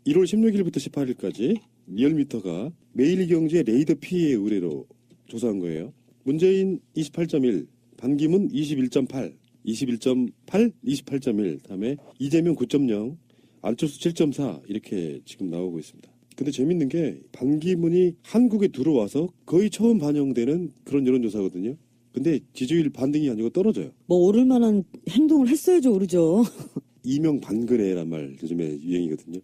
1월 16일부터 18일까지 리얼미터가 매일경제 레이더 피해 의뢰로 조사한 거예요. 문재인 28.1, 반기문 21.8, 21.8, 28.1, 다음에 이재명 9.0, 안철수 7.4 이렇게 지금 나오고 있습니다. 근데 재밌는 게 반기문이 한국에 들어와서 거의 처음 반영되는 그런 여론조사거든요. 근데 지지율 반등이 아니고 떨어져요. 뭐 오를 만한 행동을 했어야죠, 오르죠. 이명 반근혜란 말 요즘에 유행이거든요.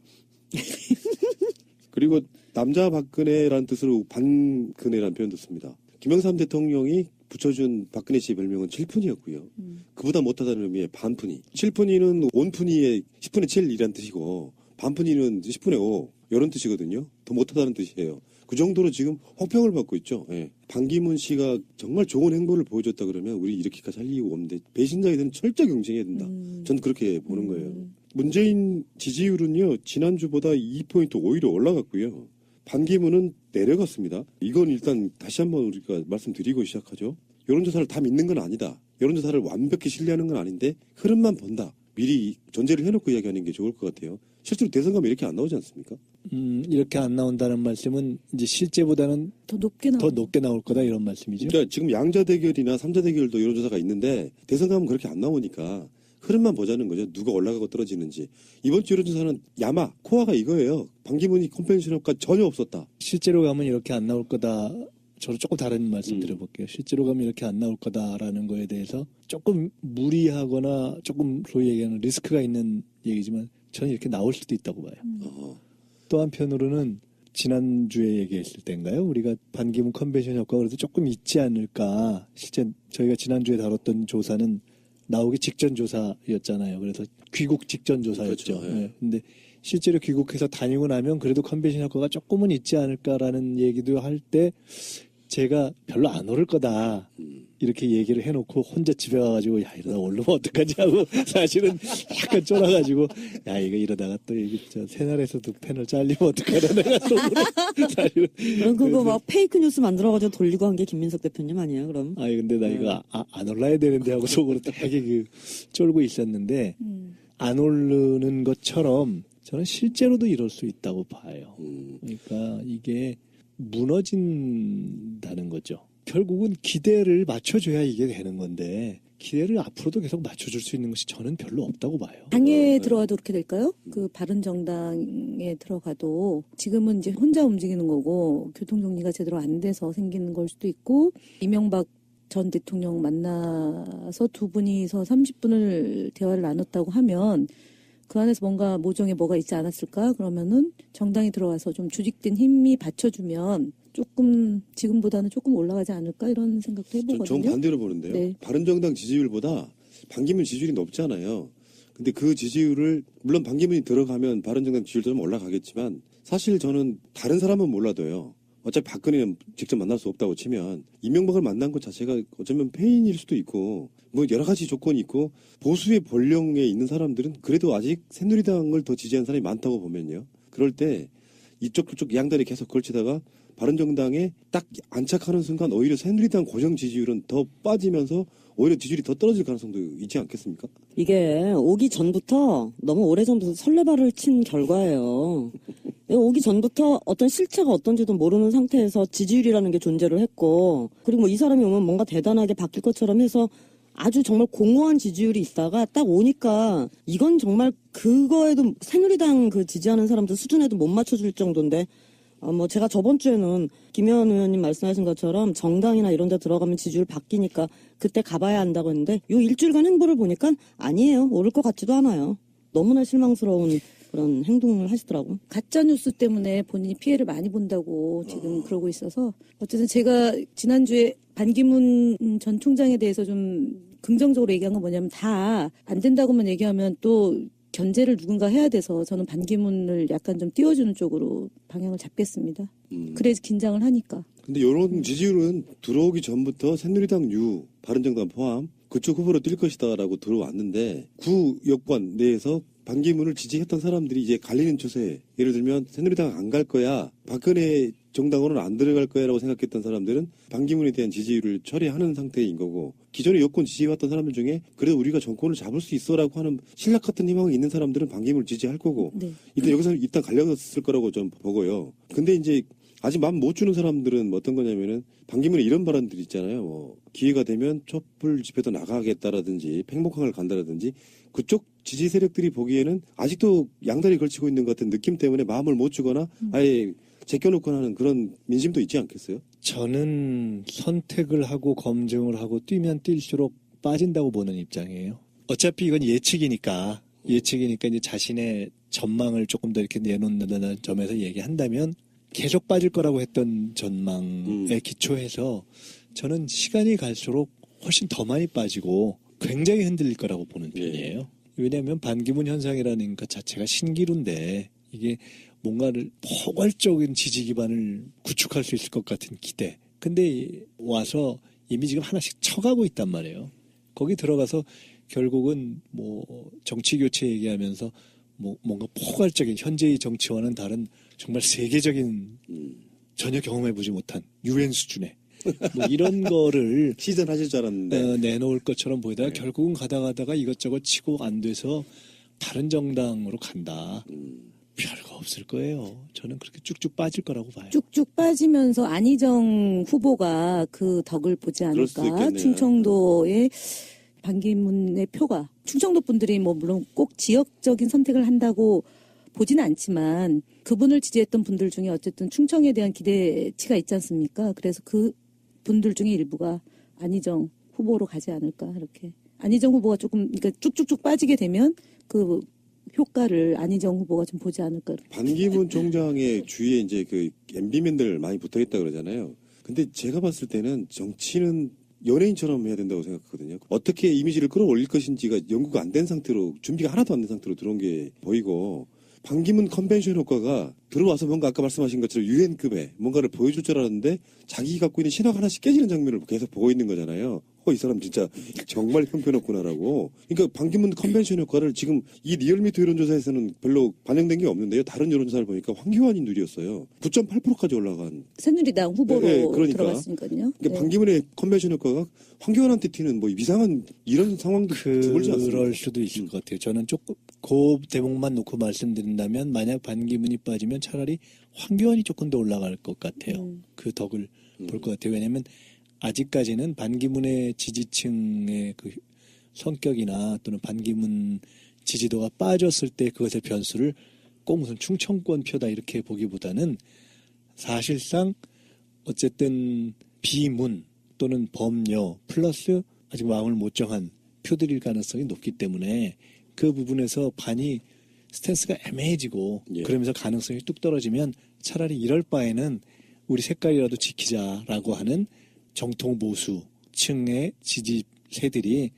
그리고 남자 박근혜라는 뜻으로 반근혜라는 표현도 씁니다. 김영삼 대통령이 붙여준 박근혜 씨의 별명은 7푼이었고요. 그보다 못하다는 의미의 반푼이. 7푼이는 온푼이의 10분의 7이라는 뜻이고 반푼이는 10분의 5 이런 뜻이거든요. 더 못하다는 뜻이에요. 그 정도로 지금 호평을 받고 있죠. 예. 반기문 씨가 정말 좋은 행보를 보여줬다 그러면 우리 이렇게까지 할 이유가 없는데 배신자에 대한 철저히 경쟁해야 된다. 전 그렇게 보는 거예요. 문재인 지지율은요. 지난주보다 2포인트 오히려 올라갔고요. 반기문은 내려갔습니다. 이건 일단 다시 한번 우리가 말씀드리고 시작하죠. 여론조사를 다 믿는 건 아니다. 여론조사를 완벽히 신뢰하는 건 아닌데 흐름만 본다. 미리 전제를 해놓고 이야기하는 게 좋을 것 같아요. 실제로 대선 가면 이렇게 안 나오지 않습니까? 이렇게 안 나온다는 말씀은 이제 실제보다는 더 높게 나올 거다 이런 말씀이죠. 그러니까 지금 양자 대결이나 삼자 대결도 여론조사가 있는데 대선 가면 그렇게 안 나오니까 흐름만 보자는 거죠. 누가 올라가고 떨어지는지. 이번 주 여론조사는 야마, 코어가 이거예요. 반기문이 컴펜션 효과 전혀 없었다. 실제로 가면 이렇게 안 나올 거다. 저는 조금 다른 말씀 드려볼게요. 실제로 가면 이렇게 안 나올 거다라는 거에 대해서 조금 무리하거나 조금 소위 얘기하는 리스크가 있는 얘기지만 저는 이렇게 나올 수도 있다고 봐요. 또 한편으로는 지난주에 얘기했을 때인가요? 우리가 반기문 컨벤션 효과가 그래도 조금 있지 않을까. 실제 저희가 지난주에 다뤘던 조사는 나오기 직전 조사였잖아요. 그래서 귀국 직전 조사였죠. 그렇죠. 네. 근데 실제로 귀국해서 다니고 나면 그래도 컨벤션 효과가 조금은 있지 않을까라는 얘기도 할 때 제가 별로 안 오를 거다. 이렇게 얘기를 해놓고 혼자 집에 가가지고 야 이러다 오르면 어떡하지 하고 사실은 약간 쫄아가지고 야 이거 이러다가 또 여기 새날에서도 패널 잘리면 어떡하나 내가 속으로 사실은 그럼 그거 막 페이크 뉴스 만들어가지고 돌리고 한 게 김민석 대표님 아니에요 그럼? 아니 근데 나 이거 안 올라야 되는데 하고 속으로 되게 쫄고 있었는데 안 오르는 것처럼 저는 실제로도 이럴 수 있다고 봐요. 그러니까 이게 무너진다는 거죠. 결국은 기대를 맞춰줘야 이게 되는 건데 기대를 앞으로도 계속 맞춰줄 수 있는 것이 저는 별로 없다고 봐요. 당에 들어가도 그렇게 될까요? 그 바른정당에 들어가도 지금은 이제 혼자 움직이는 거고 교통정리가 제대로 안 돼서 생기는 걸 수도 있고 이명박 전 대통령 만나서 두 분이서 30분을 대화를 나눴다고 하면 그 안에서 뭔가 모종에 뭐가 있지 않았을까? 그러면은 정당이 들어와서 좀 조직된 힘이 받쳐주면 조금 지금보다는 조금 올라가지 않을까 이런 생각도 해보거든요. 전 반대로 보는데요. 네. 바른정당 지지율보다 반기문 지지율이 높잖아요. 근데 그 지지율을 물론 반기문이 들어가면 바른정당 지지율도 좀 올라가겠지만 사실 저는 다른 사람은 몰라도요. 어차피 박근혜는 직접 만날 수 없다고 치면 이명박을 만난 것 자체가 어쩌면 패인일 수도 있고 뭐 여러 가지 조건이 있고 보수의 본령에 있는 사람들은 그래도 아직 새누리당을 더 지지하는 사람이 많다고 보면요. 그럴 때 이쪽 저쪽 양다리 계속 걸치다가 바른정당에 딱 안착하는 순간 오히려 새누리당 고정 지지율은 더 빠지면서 오히려 지지율이 더 떨어질 가능성도 있지 않겠습니까? 이게 오기 전부터 너무 오래전부터 설레발을 친 결과예요. 오기 전부터 어떤 실체가 어떤지도 모르는 상태에서 지지율이라는 게 존재를 했고 그리고 뭐 이 사람이 오면 뭔가 대단하게 바뀔 것처럼 해서 아주 정말 공허한 지지율이 있다가 딱 오니까 이건 정말 그거에도 새누리당 그 지지하는 사람들 수준에도 못 맞춰줄 정도인데 뭐 제가 저번 주에는 김혜원 의원님 말씀하신 것처럼 정당이나 이런 데 들어가면 지지율 바뀌니까 그때 가봐야 한다고 했는데 요 일주일간 행보를 보니까 아니에요. 오를 것 같지도 않아요. 너무나 실망스러운 그런 행동을 하시더라고. 가짜뉴스 때문에 본인이 피해를 많이 본다고 지금 그러고 있어서 어쨌든 제가 지난주에 반기문 전 총장에 대해서 좀 긍정적으로 얘기한 건 뭐냐면 다 안 된다고만 얘기하면 또 견제를 누군가 해야 돼서 저는 반기문을 약간 좀 띄워주는 쪽으로 방향을 잡겠습니다. 그래서 긴장을 하니까. 근데 이런 지지율은 들어오기 전부터 새누리당 유, 바른정당 포함 그쪽 후보로 뛸 것이다라고 들어왔는데 구 여권 내에서 반기문을 지지했던 사람들이 이제 갈리는 추세. 예를 들면 새누리당 안 갈 거야. 박근혜 정당으로는 안 들어갈 거야라고 생각했던 사람들은 반기문에 대한 지지율을 처리하는 상태인 거고 기존에 여권 지지해왔던 사람들 중에 그래도 우리가 정권을 잡을 수 있어라고 하는 신락 같은 희망이 있는 사람들은 반기문을 지지할 거고 네. 일단 여기서 일단 갈렸을 거라고 좀 보고요. 근데 이제 아직 마음 못 주는 사람들은 어떤 거냐면은 반기문의 이런 발언들이 있잖아요. 뭐 기회가 되면 촛불 집회도 나가겠다라든지 팽목항을 간다라든지 그쪽 지지 세력들이 보기에는 아직도 양다리 걸치고 있는 것 같은 느낌 때문에 마음을 못 주거나 아예 제껴놓거나 하는 그런 민심도 있지 않겠어요? 저는 선택을 하고 검증을 하고 뛰면 뛸수록 빠진다고 보는 입장이에요. 어차피 이건 예측이니까 이제 자신의 전망을 조금 더 이렇게 내놓는다는 점에서 얘기한다면 계속 빠질 거라고 했던 전망에 기초해서 저는 시간이 갈수록 훨씬 더 많이 빠지고 굉장히 흔들릴 거라고 보는 편이에요. 왜냐하면 반기문 현상이라는 것 자체가 신기루인데 이게 뭔가를 포괄적인 지지 기반을 구축할 수 있을 것 같은 기대. 근데 와서 이미 지금 하나씩 쳐가고 있단 말이에요. 거기 들어가서 결국은 뭐 정치 교체 얘기하면서 뭐 뭔가 포괄적인 현재의 정치와는 다른 정말 세계적인 전혀 경험해보지 못한 유엔 수준의 뭐 이런 거를 시전하실 줄 알았는데 내놓을 것처럼 보이다가 결국은 가다가 이것저것 치고 안 돼서 다른 정당으로 간다. 별거 없을 거예요. 저는 그렇게 쭉쭉 빠질 거라고 봐요. 쭉쭉 빠지면서 안희정 후보가 그 덕을 보지 그럴 수도 않을까. 있겠네요. 충청도의 반기문의 표가 충청도 분들이 뭐 물론 꼭 지역적인 선택을 한다고 보지는 않지만 그분을 지지했던 분들 중에 어쨌든 충청에 대한 기대치가 있지 않습니까? 그래서 그 분들 중에 일부가 안희정 후보로 가지 않을까 이렇게. 안희정 후보가 조금 그러니까 쭉쭉쭉 빠지게 되면 그 효과를 안희정 후보가 좀 보지 않을까. 반기문 총장의 주위에 이제 그 MB맨들 많이 붙어있다 그러잖아요. 근데 제가 봤을 때는 정치는 연예인처럼 해야 된다고 생각하거든요. 어떻게 이미지를 끌어올릴 것인지가 연구가 안 된 상태로 준비가 하나도 안 된 상태로 들어온 게 보이고 반기문 컨벤션 효과가 들어와서 뭔가 아까 말씀하신 것처럼 유엔급의 뭔가를 보여줄 줄 알았는데 자기 갖고 있는 신화가 하나씩 깨지는 장면을 계속 보고 있는 거잖아요. 이 사람 진짜 정말 형편없구나라고. 그러니까 반기문 컨벤션 효과를 지금 이 리얼미터 여론조사에서는 별로 반영된 게 없는데요. 다른 여론조사를 보니까 황교안이 누렸어요. 9.8%까지 올라간. 새누리당 후보로 그러니까. 들어갔으니까요. 그러니까 네. 반기문의 컨벤션 효과가 황교안한테 튀는 뭐 이상한 이런 상황도 드물지 않습니다. 그럴 수도 있을 것 같아요. 저는 조금 그 대목만 놓고 말씀드린다면 만약 반기문이 빠지면 차라리 황교안이 조금 더 올라갈 것 같아요. 그 덕을 볼 것 같아요. 왜냐하면 아직까지는 반기문의 지지층의 그 성격이나 또는 반기문 지지도가 빠졌을 때 그것의 변수를 꼭 무슨 충청권 표다 이렇게 보기보다는 사실상 어쨌든 비문 또는 범여 플러스 아직 마음을 못 정한 표들일 가능성이 높기 때문에 그 부분에서 반이 스탠스가 애매해지고 그러면서 가능성이 뚝 떨어지면 차라리 이럴 바에는 우리 색깔이라도 지키자라고 하는 정통 보수층의 지지세들이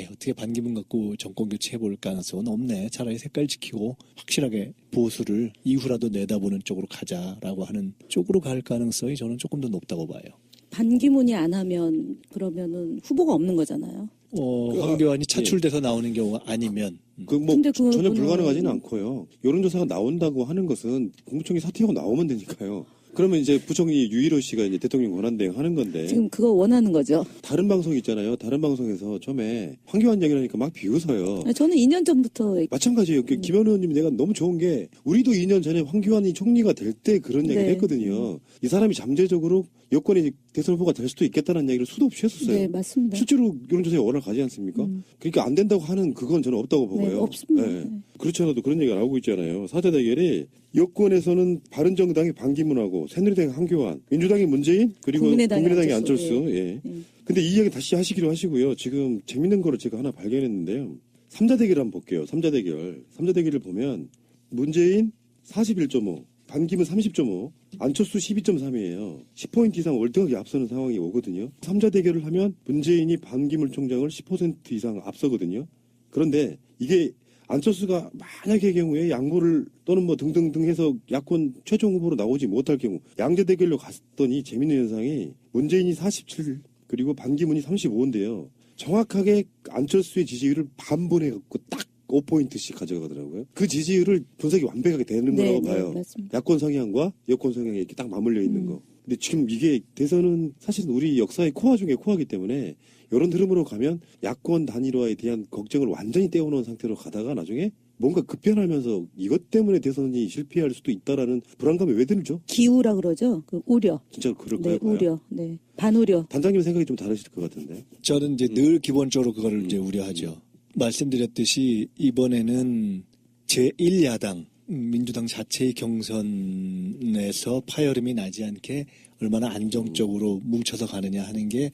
어떻게 반기문 갖고 정권 교체해볼 가능성은 없네. 차라리 색깔 지키고 확실하게 보수를 이후라도 내다보는 쪽으로 가자라고 하는 쪽으로 갈 가능성이 저는 조금 더 높다고 봐요. 반기문이 안 하면 그러면은 후보가 없는 거잖아요. 황교안이 차출돼서 나오는 경우가 아니면 근데 그거는- 전혀 불가능하지는 않고요. 여론조사가 나온다고 하는 것은 국무총리 사퇴하고 나오면 되니까요. 그러면 이제 부총리 유일호 씨가 이제 대통령 권한대행 하는 건데 지금 그거 원하는 거죠. 다른 방송 있잖아요. 다른 방송에서 처음에 황교안 얘기를 하니까 막 비웃어요. 저는 2년 전부터 마찬가지예요. 김현 의원님 내가 너무 좋은 게 우리도 2년 전에 황교안이 총리가 될 때 그런 얘기를 네. 했거든요. 이 사람이 잠재적으로 여권의 대선 후보가 될 수도 있겠다는 얘기를 수도 없이 했었어요. 네, 맞습니다. 실제로 여론조사에 원을 가지 않습니까? 그러니까 안 된다고 하는 그건 저는 없다고 보고요. 네, 없습니다. 네. 그렇지 않아도 그런 얘기가 나오고 있잖아요. 4대 대결이 여권에서는 바른정당이 반기문하고 새누리당이 황교안, 민주당이 문재인, 그리고 국민의당이 국민의당이 안철수. 안철수. 예. 근데 이 이야기 다시 하시기로 하시고요. 지금 재밌는 거를 제가 하나 발견했는데요. 3자 대결 한번 볼게요. 3자 대결. 3자 대결을 보면 문재인 41.5, 반기문 30.5, 안철수 12.3이에요. 10포인트 이상 월등하게 앞서는 상황이 오거든요. 3자 대결을 하면 문재인이 반기문 총장을 10% 이상 앞서거든요. 그런데 이게 안철수가 만약의 경우에 양보를 또는 뭐 등등등 해서 야권 최종 후보로 나오지 못할 경우 양자 대결로 갔더니 재밌는 현상이 문재인이 47 그리고 반기문이 35인데요. 정확하게 안철수의 지지율을 반분해갖고 딱 5포인트씩 가져가더라고요. 그 지지율을 분석이 완벽하게 되는 네, 거라고 네, 봐요. 맞습니다. 야권 성향과 여권 성향이 이렇게 딱 맞물려 있는 거. 근데 지금 이게 대선은 사실 우리 역사의 코어 중에 코어이기 때문에 이런 흐름으로 가면 야권 단일화에 대한 걱정을 완전히 떼어놓은 상태로 가다가 나중에 뭔가 급변하면서 이것 때문에 대선이 실패할 수도 있다라는 불안감이 왜 들죠? 기우라 그러죠. 그 우려. 진짜 그럴까요? 네, 우려. 네. 반우려. 단장님 생각이 좀 다르실 것 같은데. 저는 이제 늘 기본적으로 그거를 이제 우려하죠. 말씀드렸듯이 이번에는 제1야당 민주당 자체의 경선에서 파열음이 나지 않게 얼마나 안정적으로 뭉쳐서 가느냐 하는 게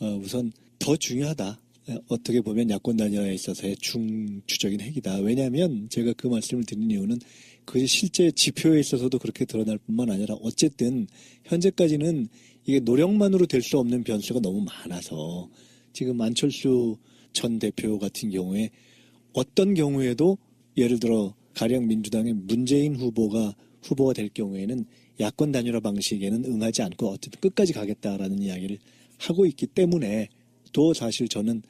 우선 더 중요하다. 어떻게 보면 야권 단일화에 있어서의 중추적인 핵이다. 왜냐하면 제가 그 말씀을 드린 이유는 그게 실제 지표에 있어서도 그렇게 드러날 뿐만 아니라 어쨌든 현재까지는 이게 노력만으로 될 수 없는 변수가 너무 많아서 지금 안철수 전 대표 같은 경우에 어떤 경우에도 예를 들어 가령 민주당의 문재인 후보가 될 경우에는 야권 단일화 방식에는 응하지 않고 어쨌든 끝까지 가겠다라는 이야기를 하고 있기 때문에 또 사실 저는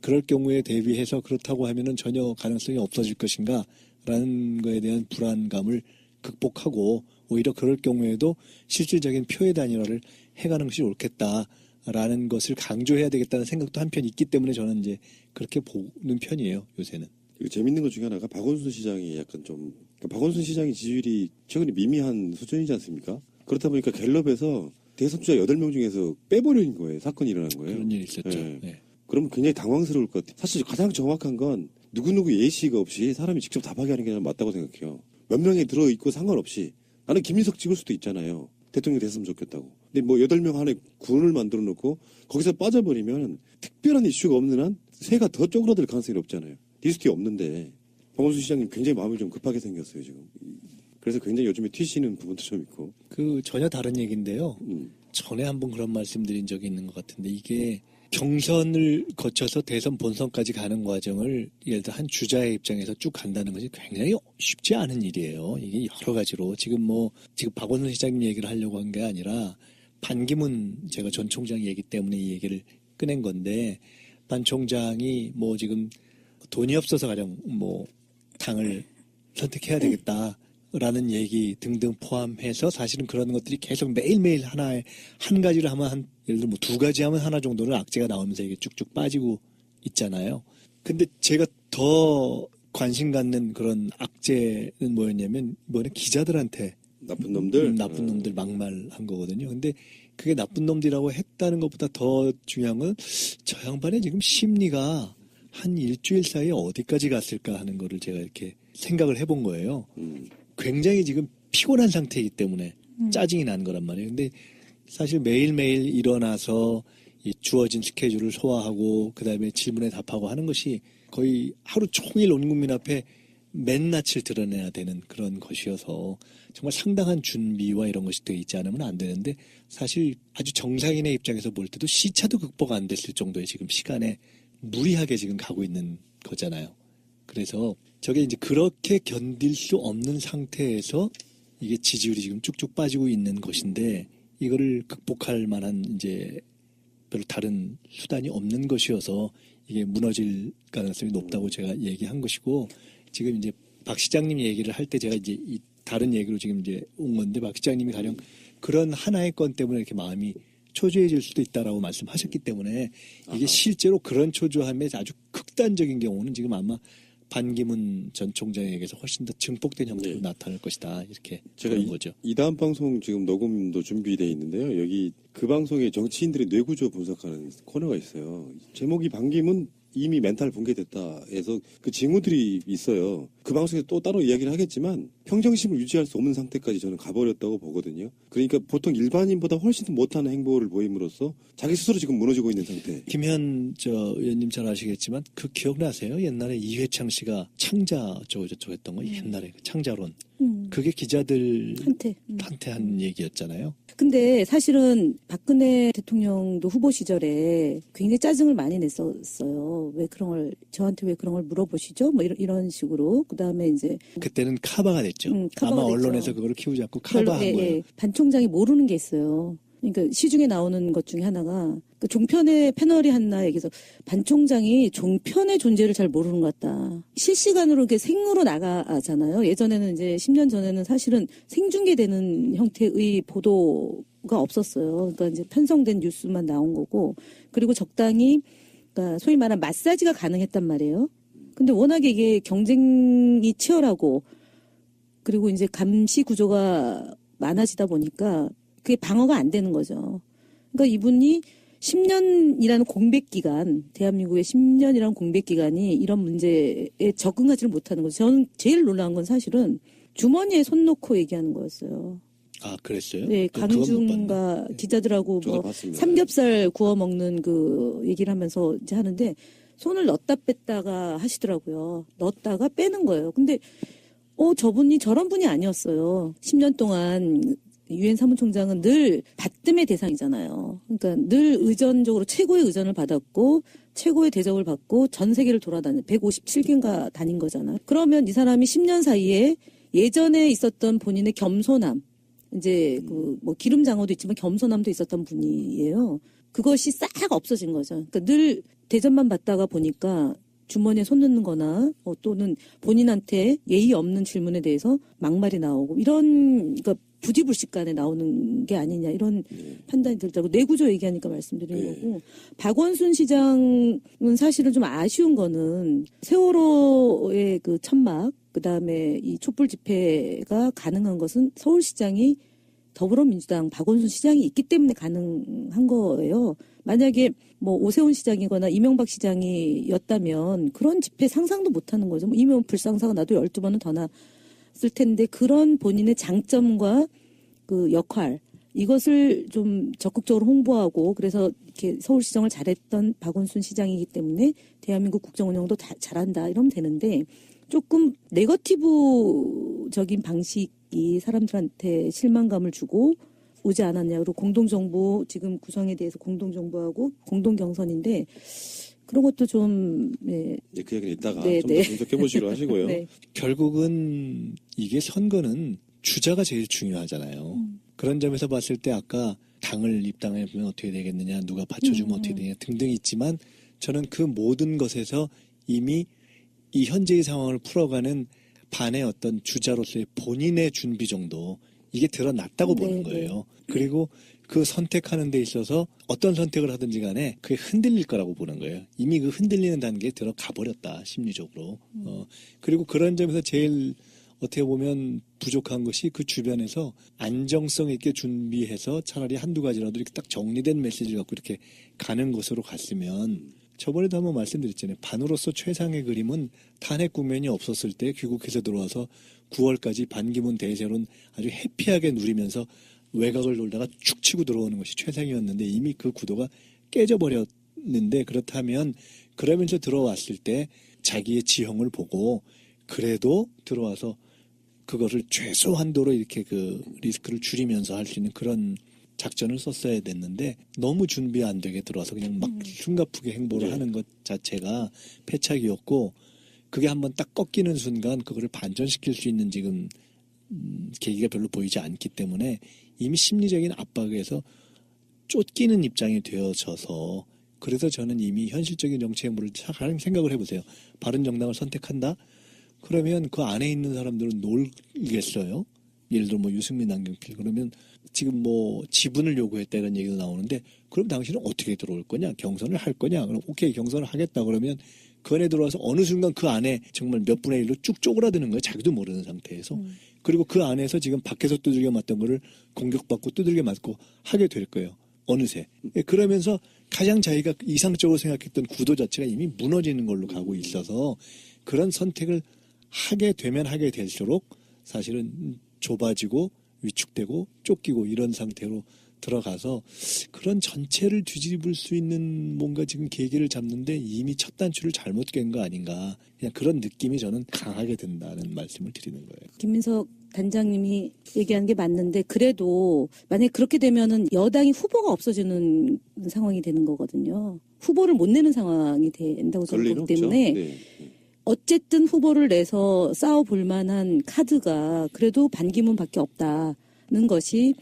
그럴 경우에 대비해서 그렇다고 하면은 전혀 가능성이 없어질 것인가 라는 거에 대한 불안감을 극복하고 오히려 그럴 경우에도 실질적인 표의 단일화를 해가는 것이 옳겠다라는 것을 강조해야 되겠다는 생각도 한편 있기 때문에 저는 이제 그렇게 보는 편이에요, 요새는. 그리고 재밌는 것 중에 하나가 박원순 시장이 약간 좀, 그러니까 박원순 시장의 지지율이 최근에 미미한 수준이지 않습니까? 그렇다 보니까 갤럽에서 대선 주자 8명 중에서 빼버린 거예요. 사건이 일어난 거예요. 그런 일이 있었죠. 네. 네. 그러면 굉장히 당황스러울 것 같아요. 사실 가장 정확한 건 누구누구 예시가 없이 사람이 직접 답하게 하는 게 맞다고 생각해요. 몇 명이 들어있고 상관없이 나는 김민석 찍을 수도 있잖아요. 대통령 됐으면 좋겠다고. 근데 뭐 8명 안에 군을 만들어 놓고 거기서 빠져버리면 특별한 이슈가 없는 한 새가 더 쪼그라들 가능성이 높잖아요. 리스트에 없는데 박원순 시장님 굉장히 마음이 좀 급하게 생겼어요 지금. 그래서 굉장히 요즘에 튀시는 부분도 좀 있고. 그 전혀 다른 얘기인데요. 전에 한번 그런 말씀드린 적이 있는 것 같은데 이게 경선을 거쳐서 대선 본선까지 가는 과정을 예를 들어 한 주자의 입장에서 쭉 간다는 것이 굉장히 쉽지 않은 일이에요. 이게 여러 가지로 지금 박원순 시장님 얘기를 하려고 한 게 아니라 반기문 제가 전 총장 얘기 때문에 이 얘기를 꺼낸 건데 반 총장이 뭐 지금 돈이 없어서 가령 뭐 당을 선택해야 되겠다라는 얘기 등등 포함해서 사실은 그런 것들이 계속 매일매일 한 가지를 하면 예를 들어 뭐 2가지 하면 하나 정도는 악재가 나오면서 이게 쭉쭉 빠지고 있잖아요. 근데 제가 더 관심 갖는 그런 악재는 뭐였냐면 이번에 기자들한테 나쁜 놈들? 나쁜 놈들 막말한 거거든요. 근데 그게 나쁜 놈들이라고 했다는 것보다 더 중요한 건 저 양반의 지금 심리가 한 일주일 사이에 어디까지 갔을까 하는 거를 제가 이렇게 생각을 해본 거예요. 굉장히 지금 피곤한 상태이기 때문에 짜증이 난 거란 말이에요. 근데 사실 매일매일 일어나서 이 주어진 스케줄을 소화하고 그다음에 질문에 답하고 하는 것이 거의 하루 종일 온 국민 앞에 맨낯을 드러내야 되는 그런 것이어서 정말 상당한 준비와 이런 것이 되어 있지 않으면 안 되는데 사실 아주 정상인의 입장에서 볼 때도 시차도 극복 안 됐을 정도의 지금 시간에 무리하게 지금 가고 있는 거잖아요. 그래서 저게 이제 그렇게 견딜 수 없는 상태에서 이게 지지율이 지금 쭉쭉 빠지고 있는 것인데 이거를 극복할 만한 이제 별로 다른 수단이 없는 것이어서 이게 무너질 가능성이 높다고 제가 얘기한 것이고 지금 이제 박 시장님 얘기를 할 때 제가 이제 이 다른 얘기로 지금 이제 온 건데 박 시장님이 가령 그런 하나의 건 때문에 이렇게 마음이 초조해질 수도 있다라고 말씀하셨기 때문에 이게 실제로 그런 초조함에 아주 극단적인 경우는 지금 아마 반기문 전 총장에게서 훨씬 더 증폭된 형태로 나타날 것이다 이렇게 제가 그런 거죠. 이 다음 방송 지금 녹음도 준비되어 있는데요. 여기 그 방송에 정치인들의 뇌구조 분석하는 코너가 있어요. 제목이 반기문 이미 멘탈 붕괴됐다 해서 그 징후들이 있어요. 그 방송에서 또 따로 이야기를 하겠지만 평정심을 유지할 수 없는 상태까지 저는 가버렸다고 보거든요. 그러니까 보통 일반인보다 훨씬 더 못하는 행보를 보임으로써 자기 스스로 지금 무너지고 있는 상태. 김현 의원님 잘 아시겠지만 그 기억나세요? 옛날에 이회창 씨가 창자 저거 했던 거 옛날에 그 창자론. 그게 기자들한테 한 얘기였잖아요. 근데 사실은 박근혜 대통령도 후보 시절에 굉장히 짜증을 많이 냈었어요. 왜 그런 걸 저한테 왜 그런 걸 물어보시죠? 뭐 이런 식으로. 그다음에 이제 그때는 카바가 됐죠. 카바가 아마 됐죠. 언론에서 그걸 키우지 않고 카바한 거예요. 반 총장이 모르는 게 있어요. 그러니까 시중에 나오는 것 중에 하나가 그 종편의 패널이 한나 얘기해서 반 총장이 종편의 존재를 잘 모르는 것 같다. 실시간으로 이렇게 생으로 나가잖아요. 예전에는 이제 10년 전에는 사실은 생중계되는 형태의 보도가 없었어요. 그러니까 이제 편성된 뉴스만 나온 거고, 그리고 적당히 그러니까 소위 말하는 마사지가 가능했단 말이에요. 근데 워낙에 이게 경쟁이 치열하고 그리고 이제 감시 구조가 많아지다 보니까 그게 방어가 안 되는 거죠. 그러니까 이분이 10년이라는 공백 기간, 대한민국의 10년이라는 공백 기간이 이런 문제에 적응하지를 못하는 거죠. 저는 제일 놀라운 건 사실은 주머니에 손 놓고 얘기하는 거였어요. 아, 그랬어요? 네, 그건 못 강중가 봤네. 기자들하고 저도 뭐 봤습니다. 삼겹살 구워 먹는 그 얘기를 하면서 이제 하는데 손을 넣었다 뺐다가 하시더라고요. 넣었다가 빼는 거예요. 근데 저분이 저런 분이 아니었어요. 10년 동안 유엔 사무총장은 늘 받듦의 대상이잖아요. 그러니까 늘 의전적으로 최고의 의전을 받았고 최고의 대접을 받고 전 세계를 돌아다니 157개인가 다닌 거잖아요. 그러면 이 사람이 10년 사이에 예전에 있었던 본인의 겸손함, 이제 그 뭐 기름장어도 있지만 겸손함도 있었던 분이에요. 그것이 싹 없어진 거죠. 그러니까 늘 대접만 받다가 보니까 주머니에 손 넣는 거나 또는 본인한테 예의 없는 질문에 대해서 막말이 나오고 이런 그러니까 부디불식간에 나오는 게 아니냐 이런 판단이 들더라고. 내구조 얘기하니까 말씀드린 거고. 박원순 시장은 사실은 좀 아쉬운 거는 세월호의 그 천막 그다음에 이 촛불 집회가 가능한 것은 서울시장이 더불어민주당 박원순 시장이 있기 때문에 가능한 거예요. 만약에 뭐 오세훈 시장이거나 이명박 시장이었다면 그런 집회 상상도 못하는 거죠. 뭐 이명 불상사가 나도 12번은 더 났을 텐데 그런 본인의 장점과 그 역할 이것을 좀 적극적으로 홍보하고 그래서 이렇게 서울시정을 잘했던 박원순 시장이기 때문에 대한민국 국정 운영도 잘한다 이러면 되는데 조금 네거티브적인 방식이 사람들한테 실망감을 주고 오지 않았냐. 그리고 공동정부 지금 구성에 대해서 공동정부하고 공동경선인데 그런 것도 좀 네, 그 얘기는 이따가 네, 좀 더 네. 분석해 보시기로 하시고요. 네. 결국은 이게 선거는 주자가 제일 중요하잖아요. 그런 점에서 봤을 때 아까 당을 입당해 보면 어떻게 되겠느냐, 누가 받쳐주면 어떻게 되냐 등등 있지만 저는 그 모든 것에서 이미 이 현재의 상황을 풀어가는 반의 어떤 주자로서의 본인의 준비 정도 이게 드러났다고 보는 거예요. 그리고 그 선택하는 데 있어서 어떤 선택을 하든지 간에 그게 흔들릴 거라고 보는 거예요. 이미 그 흔들리는 단계에 들어가 버렸다 심리적으로. 그리고 그런 점에서 제일 어떻게 보면 부족한 것이 그 주변에서 안정성 있게 준비해서 차라리 한두 가지라도 이렇게 딱 정리된 메시지를 갖고 이렇게 가는 것으로 갔으면 저번에도 한번 말씀드렸잖아요. 반으로서 최상의 그림은 탄핵 국면이 없었을 때 귀국해서 들어와서 9월까지 반기문 대세론 아주 해피하게 누리면서 외곽을 돌다가 축 치고 들어오는 것이 최상이었는데 이미 그 구도가 깨져버렸는데 그렇다면 그러면서 들어왔을 때 자기의 지형을 보고 그래도 들어와서 그거를 최소한도로 이렇게 그 리스크를 줄이면서 할 수 있는 그런 작전을 썼어야 됐는데 너무 준비 안 되게 들어와서 그냥 막 숨가쁘게 행보를 하는 것 자체가 패착이었고 그게 한번 딱 꺾이는 순간 그거를 반전시킬 수 있는 지금 계기가 별로 보이지 않기 때문에 이미 심리적인 압박에서 쫓기는 입장이 되어져서 그래서 저는 이미 현실적인 정치 행보를 생각을 해보세요. 바른정당을 선택한다? 그러면 그 안에 있는 사람들은 놀겠어요? 예를 들어 뭐 유승민, 안경필 그러면 지금 뭐 지분을 요구했다 이런 얘기도 나오는데 그럼 당신은 어떻게 들어올 거냐? 경선을 할 거냐? 그럼 오케이 경선을 하겠다 그러면 그 안에 들어와서 어느 순간 그 안에 정말 몇 분의 1로 쭉 쪼그라드는 거예요. 자기도 모르는 상태에서. 그리고 그 안에서 지금 밖에서 두들겨 맞던 거를 공격받고 두들겨 맞고 하게 될 거예요. 어느새. 그러면서 가장 자기가 이상적으로 생각했던 구도 자체가 이미 무너지는 걸로 가고 있어서 그런 선택을 하게 되면 하게 될수록 사실은 좁아지고 위축되고 쫓기고 이런 상태로 들어가서 그런 전체를 뒤집을 수 있는 뭔가 지금 계기를 잡는데 이미 첫 단추를 잘못 깬 거 아닌가 그냥 그런 느낌이 저는 강하게 든다는 말씀을 드리는 거예요. 김민석 단장님이 얘기하는 게 맞는데 그래도 만약에 그렇게 되면은 여당이 후보가 없어지는 상황이 되는 거거든요. 후보를 못 내는 상황이 된다고 그럴 저는 리는 보기 없죠. 때문에 네. 어쨌든 후보를 내서 싸워볼 만한 카드가 그래도 반기문밖에 없다는 것이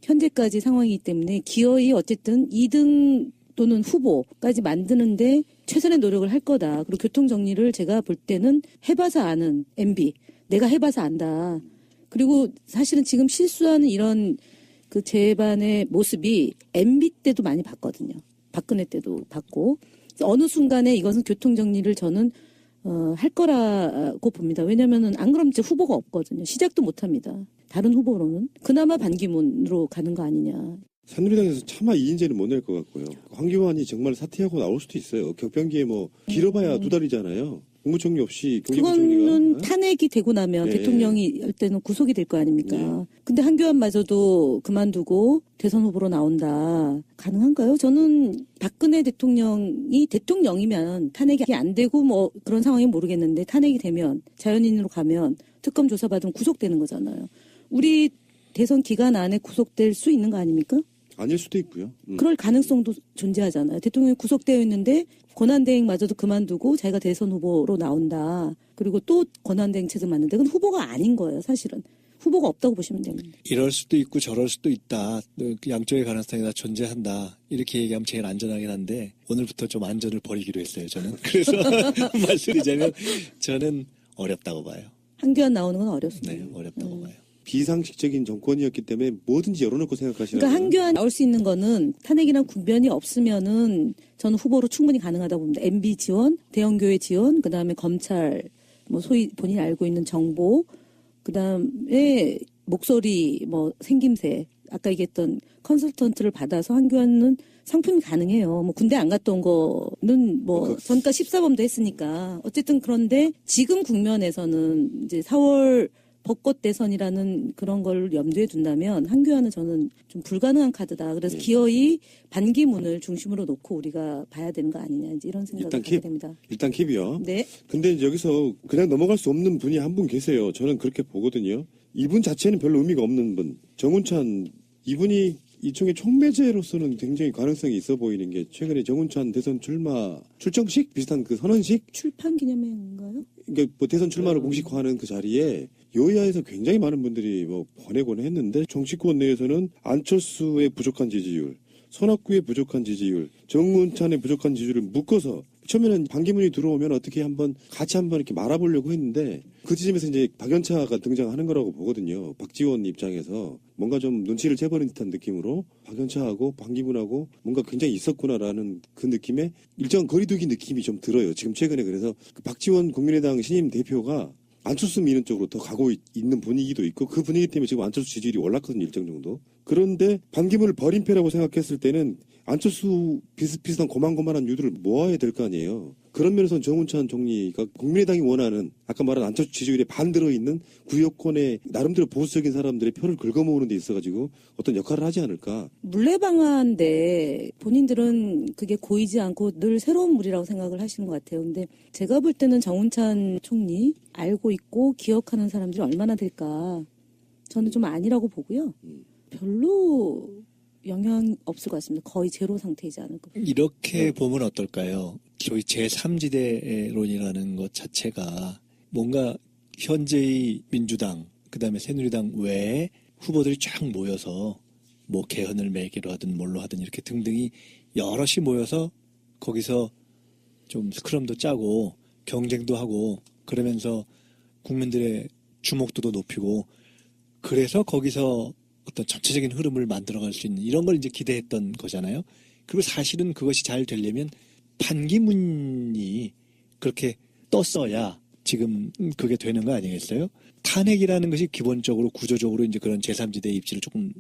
현재까지 상황이기 때문에 기어이 어쨌든 2등 또는 후보까지 만드는데 최선의 노력을 할 거다. 그리고 교통정리를 제가 볼 때는 해봐서 아는 MB. 내가 해봐서 안다. 그리고 사실은 지금 실수하는 이런 그 재반의 모습이 MB 때도 많이 봤거든요. 박근혜 때도 봤고 어느 순간에 이것은 교통정리를 저는 할 거라고 봅니다. 왜냐면은 안 그러면 이제 후보가 없거든요. 시작도 못 합니다. 다른 후보로는. 그나마 반기문으로 가는 거 아니냐. 새누리당에서 차마 2인제는 못 낼 것 같고요. 황교안이 정말 사퇴하고 나올 수도 있어요. 격변기에 뭐 길어봐야 2달이잖아요. 국무총리 없이 경제부총리가. 그거는 탄핵이 되고 나면 네. 대통령이 할 때는 구속이 될 거 아닙니까? 네. 근데 한교안마저도 그만두고 대선 후보로 나온다. 가능한가요? 저는 박근혜 대통령이 대통령이면 탄핵이 안 되고 뭐 그런 상황이 모르겠는데 탄핵이 되면 자연인으로 가면 특검 조사받으면 구속되는 거잖아요. 우리 대선 기간 안에 구속될 수 있는 거 아닙니까? 아닐 수도 있고요. 그럴 가능성도 존재하잖아요. 대통령이 구속되어 있는데 권한대행마저도 그만두고 자기가 대선 후보로 나온다. 그리고 또 권한대행 체제 맞는데 그건 후보가 아닌 거예요, 사실은. 후보가 없다고 보시면 됩니다. 이럴 수도 있고 저럴 수도 있다. 그 양쪽의 가능성이 다 존재한다. 이렇게 얘기하면 제일 안전하긴 한데 오늘부터 좀 안전을 버리기로 했어요, 저는. 그래서 말씀드리자면 저는 어렵다고 봐요. 한교안 나오는 건 어렵습니다. 네, 어렵다고 봐요. 비상식적인 정권이었기 때문에 뭐든지 열어놓고 생각하시는 그러니까 한교안 나올 수 있는 거는 탄핵이나 군변이 없으면은 저는 후보로 충분히 가능하다고 봅니다. MB 지원, 대형교회 지원, 그다음에 검찰, 뭐 소위 본인이 알고 있는 정보, 그다음에 목소리, 뭐 생김새, 아까 얘기했던 컨설턴트를 받아서 한교안은 상품이 가능해요. 뭐 군대 안 갔다 온 거는 뭐 전과 14범도 했으니까 어쨌든 그런데 지금 국면에서는 이제 4월 벚꽃 대선이라는 그런 걸 염두에 둔다면 한교안은 저는 좀 불가능한 카드다. 그래서 기어이 반기문을 중심으로 놓고 우리가 봐야 되는 거 아니냐 이제 이런 생각을 하게 됩니다. 일단 킵이요. 네. 근데 이제 여기서 그냥 넘어갈 수 없는 분이 한 분 계세요. 저는 그렇게 보거든요. 이분 자체는 별로 의미가 없는 분. 정운찬 이분이 이총의 촉매제로서는 굉장히 가능성이 있어 보이는 게 최근에 정운찬 대선 출정식 비슷한 그 선언식 출판 기념회인가요? 그러니까 뭐 대선 출마를 공식화하는 그 자리에 여야에서 굉장히 많은 분들이 뭐 보내곤 했는데 정치권 내에서는 안철수의 부족한 지지율, 손학규의 부족한 지지율, 정운찬의 부족한 지지율을 묶어서 처음에는 반기문이 들어오면 어떻게 같이 한번 이렇게 말아보려고 했는데 그 지점에서 이제 박연차가 등장하는 거라고 보거든요. 박지원 입장에서 뭔가 좀 눈치를 채버린 듯한 느낌으로 박연차하고 반기문하고 뭔가 굉장히 있었구나라는 그 느낌에 일정한 거리두기 느낌이 좀 들어요. 지금 최근에 그래서 그 박지원 국민의당 신임 대표가 안철수 미는 쪽으로 더 가고 있는 분위기도 있고 그 분위기 때문에 지금 안철수 지지율이 올랐거든요. 일정 정도. 그런데 반기문을 버림패라고 생각했을 때는 안철수 비슷비슷한 고만고만한 유들을 모아야 될 거 아니에요. 그런 면에서는 정운찬 총리가 국민의당이 원하는 아까 말한 안철수 지지율에 반들어 있는 구여권의 나름대로 보수적인 사람들의 표를 긁어모으는 데 있어가지고 어떤 역할을 하지 않을까. 물레방아인데 본인들은 그게 고이지 않고 늘 새로운 물이라고 생각을 하시는 것 같아요. 근데 제가 볼 때는 정운찬 총리 알고 있고 기억하는 사람들이 얼마나 될까. 저는 좀 아니라고 보고요. 별로 영향 없을 것 같습니다. 거의 제로 상태이지 않을까. 이렇게 보면 어떨까요? 저희 제3지대론이라는 것 자체가 뭔가 현재의 민주당, 그다음에 새누리당 외에 후보들이 쫙 모여서 뭐 개헌을 매개로 하든 뭘로 하든 이렇게 등등이 여럿이 모여서 거기서 좀 스크럼도 짜고 경쟁도 하고 그러면서 국민들의 주목도도 높이고 그래서 거기서 어떤 전체적인 흐름을 만들어갈 수 있는 이런 걸 이제 기대했던 거잖아요. 그리고 사실은 그것이 잘 되려면 반기문이 그렇게 떴어야 지금 그게 되는 거 아니겠어요? 탄핵이라는 것이 기본적으로 구조적으로 이제 그런 제3지대의 입지를 조금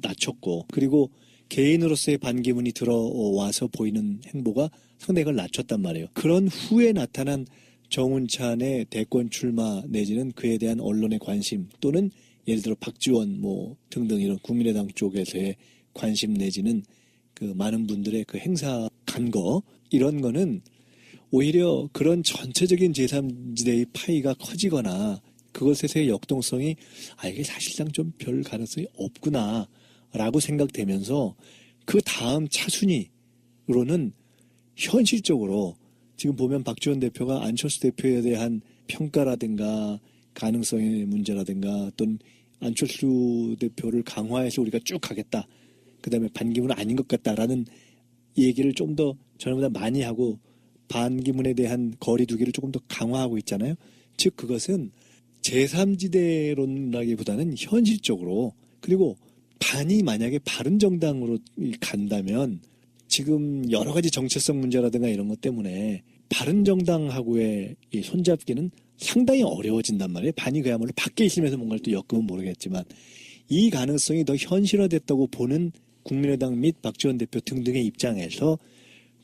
낮췄고 그리고 개인으로서의 반기문이 들어와서 보이는 행보가 상당히 그걸 낮췄단 말이에요. 그런 후에 나타난 정운찬의 대권 출마 내지는 그에 대한 언론의 관심 또는 예를 들어 박지원 뭐 등등 이런 국민의당 쪽에서의 관심 내지는 그 많은 분들의 그 행사 간 거 이런 거는 오히려 그런 전체적인 제3지대의 파이가 커지거나 그것에서의 역동성이 이게 사실상 좀 별 가능성이 없구나라고 생각되면서 그 다음 차순위로는 현실적으로 지금 보면 박지원 대표가 안철수 대표에 대한 평가라든가 가능성의 문제라든가 또는 안철수 대표를 강화해서 우리가 쭉 가겠다. 그다음에 반기문은 아닌 것 같다라는 얘기를 좀 더 전보다 많이 하고 반기문에 대한 거리두기를 조금 더 강화하고 있잖아요. 즉 그것은 제3지대론이라기보다는 현실적으로 그리고 반이 만약에 바른정당으로 간다면 지금 여러 가지 정체성 문제라든가 이런 것 때문에 바른정당하고의 이 손잡기는 상당히 어려워진단 말이에요. 반이 그야말로 밖에 있으면서 뭔가를 또 엮으면 모르겠지만 이 가능성이 더 현실화됐다고 보는 국민의당 및 박지원 대표 등등의 입장에서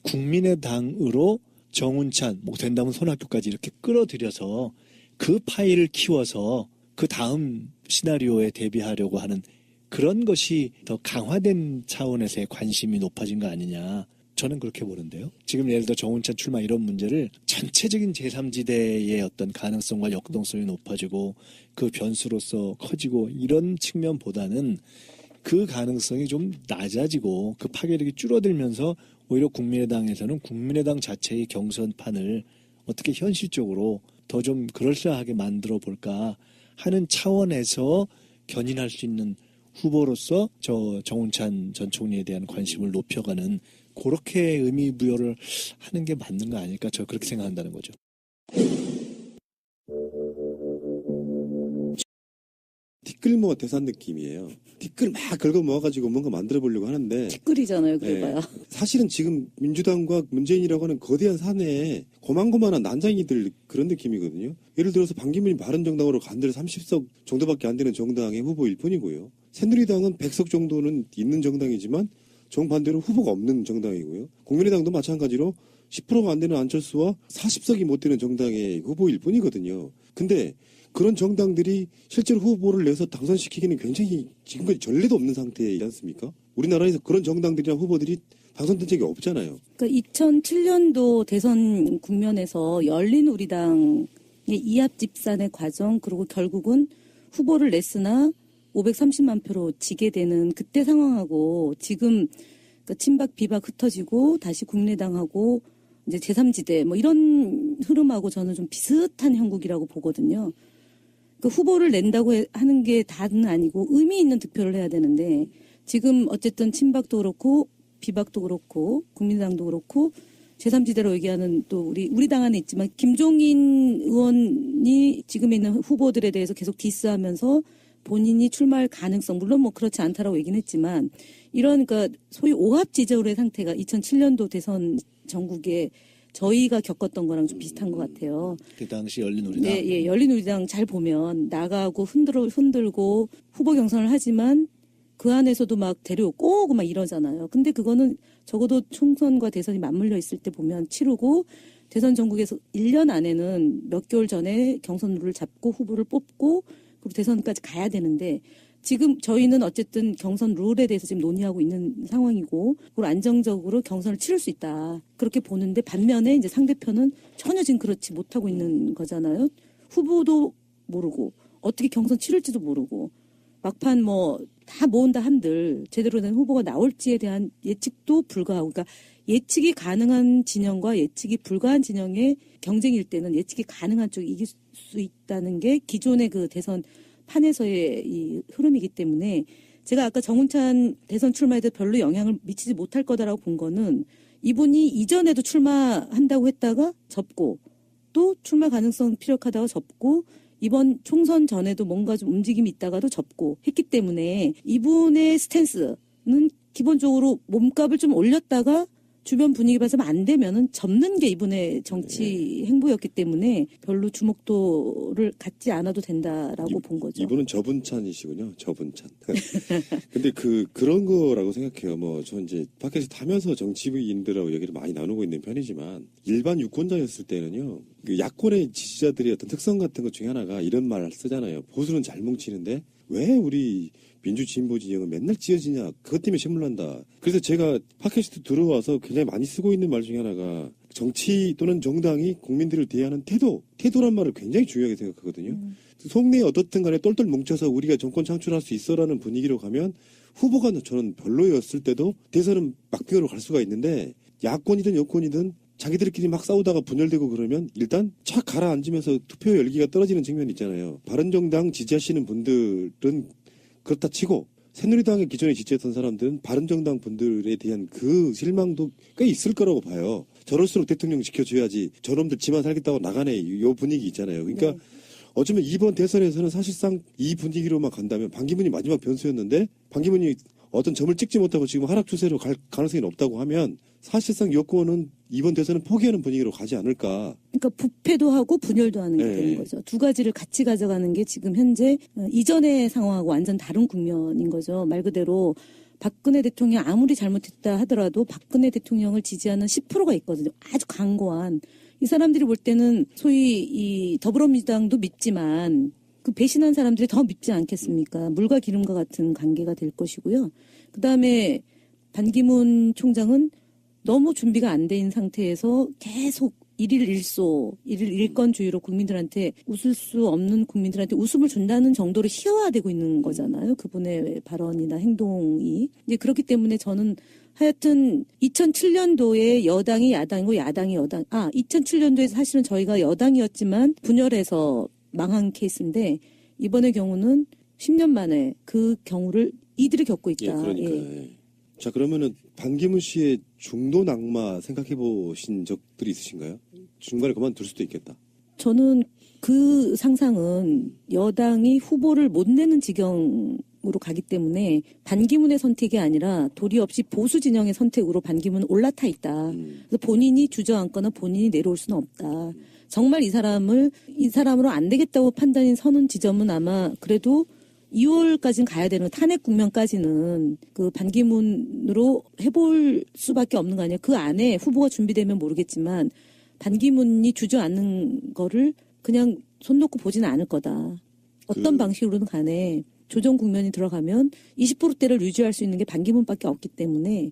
국민의당으로 정운찬, 뭐 된다면 손학규까지 이렇게 끌어들여서 그 파일을 키워서 그 다음 시나리오에 대비하려고 하는 그런 것이 더 강화된 차원에서의 관심이 높아진 거 아니냐. 저는 그렇게 보는데요. 지금 예를 들어 정운찬 출마 이런 문제를 전체적인 제3지대의 어떤 가능성과 역동성이 높아지고 그 변수로서 커지고 이런 측면보다는 그 가능성이 좀 낮아지고 그 파괴력이 줄어들면서 오히려 국민의당에서는 국민의당 자체의 경선판을 어떻게 현실적으로 더 좀 그럴싸하게 만들어 볼까 하는 차원에서 견인할 수 있는 후보로서 저 정운찬 전 총리에 대한 관심을 높여가는 그렇게 의미 부여를 하는 게 맞는 거 아닐까? 저 그렇게 생각한다는 거죠. 티끌모 대산 느낌이에요. 티끌 막 긁어 모아가지고 뭔가 만들어 보려고 하는데 티끌이잖아요, 그래봐야. 사실은 지금 민주당과 문재인이라고 하는 거대한 산에 고만고만한 난장이들 그런 느낌이거든요. 예를 들어서 반기문이 바른정당으로 간들 30석 정도밖에 안 되는 정당의 후보일 뿐이고요. 새누리당은 100석 정도는 있는 정당이지만 정반대로 후보가 없는 정당이고요. 국민의당도 마찬가지로 10%가 안 되는 안철수와 40석이 못 되는 정당의 후보일 뿐이거든요. 근데 그런 정당들이 실제로 후보를 내서 당선시키기는 굉장히 지금까지 전례도 없는 상태이지 않습니까? 우리나라에서 그런 정당들이나 후보들이 당선된 적이 없잖아요. 그러니까 2007년도 대선 국면에서 열린우리당의 이합 집산의 과정 그리고 결국은 후보를 냈으나 530만 표로 지게 되는 그때 상황하고 지금 그러니까 친박 비박 흩어지고 다시 국민의당하고 이제 제3지대 뭐 이런 흐름하고 저는 좀 비슷한 형국이라고 보거든요. 그 후보를 낸다고 하는 게 다는 아니고 의미 있는 득표를 해야 되는데 지금 어쨌든 친박도 그렇고 비박도 그렇고 국민의당도 그렇고 제3지대로 얘기하는 또 우리 당 안에 있지만 김종인 의원이 지금 있는 후보들에 대해서 계속 디스하면서 본인이 출마할 가능성 물론 뭐 그렇지 않다라고 얘기는 했지만 이런 그러니까 소위 오합 지졸의 상태가 2007년도 대선 전국에 저희가 겪었던 거랑 좀 비슷한 것 같아요. 그 당시 열린우리당. 네, 예, 열린우리당 잘 보면 나가고 흔들고 후보 경선을 하지만 그 안에서도 막 데려오고 오고 막 이러잖아요. 근데 그거는 적어도 총선과 대선이 맞물려 있을 때 보면 치르고 대선 전국에서 1년 안에는 몇 개월 전에 경선 룰을 잡고 후보를 뽑고 그리고 대선까지 가야 되는데 지금 저희는 어쨌든 경선 룰에 대해서 지금 논의하고 있는 상황이고 그걸 안정적으로 경선을 치를 수 있다. 그렇게 보는데 반면에 이제 상대편은 전혀 지금 그렇지 못하고 있는 거잖아요. 후보도 모르고 어떻게 경선 치를지도 모르고 막판 뭐 다 모은다 한들 제대로 된 후보가 나올지에 대한 예측도 불가하고 그러니까 예측이 가능한 진영과 예측이 불가한 진영의 경쟁일 때는 예측이 가능한 쪽이 이길 수 있다는 게 기존의 그 대선 판에서의 이 흐름이기 때문에 제가 아까 정운찬 대선 출마에도 별로 영향을 미치지 못할 거다라고 본 거는 이분이 이전에도 출마한다고 했다가 접고 또 출마 가능성 피력하다가 접고 이번 총선 전에도 뭔가 좀 움직임이 있다가도 접고 했기 때문에 이분의 스탠스는 기본적으로 몸값을 좀 올렸다가 주변 분위기 봐서 안 되면은 접는 게 이분의 정치 행보였기 때문에 별로 주목도를 갖지 않아도 된다라고 본 거죠. 이분은 저분찬이시군요. 저분찬. 근데 그런 거라고 생각해요. 뭐 저 이제 밖에서 타면서 정치인들하고 얘기를 많이 나누고 있는 편이지만 일반 유권자였을 때는요. 그 야권의 지지자들의 어떤 특성 같은 것 중에 하나가 이런 말 쓰잖아요. 보수는 잘 뭉치는데 왜 우리 민주 진보 진영은 맨날 찢어지냐. 그것 때문에 신물난다. 그래서 제가 팟캐스트 들어와서 굉장히 많이 쓰고 있는 말 중에 하나가 정치 또는 정당이 국민들을 대하는 태도란 말을 굉장히 중요하게 생각하거든요. 속내에 어떻든 간에 똘똘 뭉쳐서 우리가 정권 창출할 수 있어라는 분위기로 가면 후보가 저는 별로였을 때도 대선은 막빙으로 갈 수가 있는데 야권이든 여권이든 자기들끼리 막 싸우다가 분열되고 그러면 일단 착 가라앉으면서 투표 열기가 떨어지는 측면이 있잖아요. 바른정당 지지하시는 분들은 그렇다 치고 새누리당의 기존에 지지했던 사람들은 바른정당 분들에 대한 그 실망도 꽤 있을 거라고 봐요. 저럴수록 대통령 지켜줘야지 저놈들 지만 살겠다고 나가네 요 분위기 있잖아요. 그러니까 네. 어쩌면 이번 대선에서는 사실상 이 분위기로만 간다면 반기문이 마지막 변수였는데 반기문이 어떤 점을 찍지 못하고 지금 하락 추세로 갈 가능성이 높다고 하면 사실상 여권은 이번 대선은 포기하는 분위기로 가지 않을까. 그러니까 부패도 하고 분열도 하는 게 네. 되는 거죠. 두 가지를 같이 가져가는 게 지금 현재 이전의 상황하고 완전 다른 국면인 거죠. 말 그대로 박근혜 대통령 아무리 잘못했다 하더라도 박근혜 대통령을 지지하는 10%가 있거든요. 아주 강고한. 이 사람들이 볼 때는 소위 이 더불어민주당도 믿지만 그 배신한 사람들이 더 믿지 않겠습니까? 물과 기름과 같은 관계가 될 것이고요. 그다음에 반기문 총장은 너무 준비가 안 된 상태에서 계속 일일일소, 일일일건주의로 국민들한테 웃을 수 없는 국민들한테 웃음을 준다는 정도로 희화화되고 있는 거잖아요. 그분의 발언이나 행동이. 이제 그렇기 때문에 저는 하여튼 2007년도에 여당이 야당이고 야당이 여당. 2007년도에 사실은 저희가 여당이었지만 분열해서 망한 케이스인데 이번의 경우는 10년 만에 그 경우를 이들이 겪고 있다. 예, 그러니까. 예. 자, 그러면은 반기문 씨의 중도 낙마 생각해 보신 적들이 있으신가요? 중간에 그만둘 수도 있겠다. 저는 그 상상은 여당이 후보를 못 내는 지경으로 가기 때문에 반기문의 선택이 아니라 도리 없이 보수 진영의 선택으로 반기문은 올라타 있다. 그래서 본인이 주저앉거나 본인이 내려올 수는 없다. 정말 이 사람으로 안 되겠다고 판단이 서는 지점은 아마 그래도 2월까지는 가야 되는 탄핵 국면까지는 그 반기문으로 해볼 수밖에 없는 거 아니에요. 그 안에 후보가 준비되면 모르겠지만 반기문이 주저앉는 거를 그냥 손 놓고 보지는 않을 거다. 어떤 방식으로든 간에 조정 국면이 들어가면 20%대를 유지할 수 있는 게 반기문밖에 없기 때문에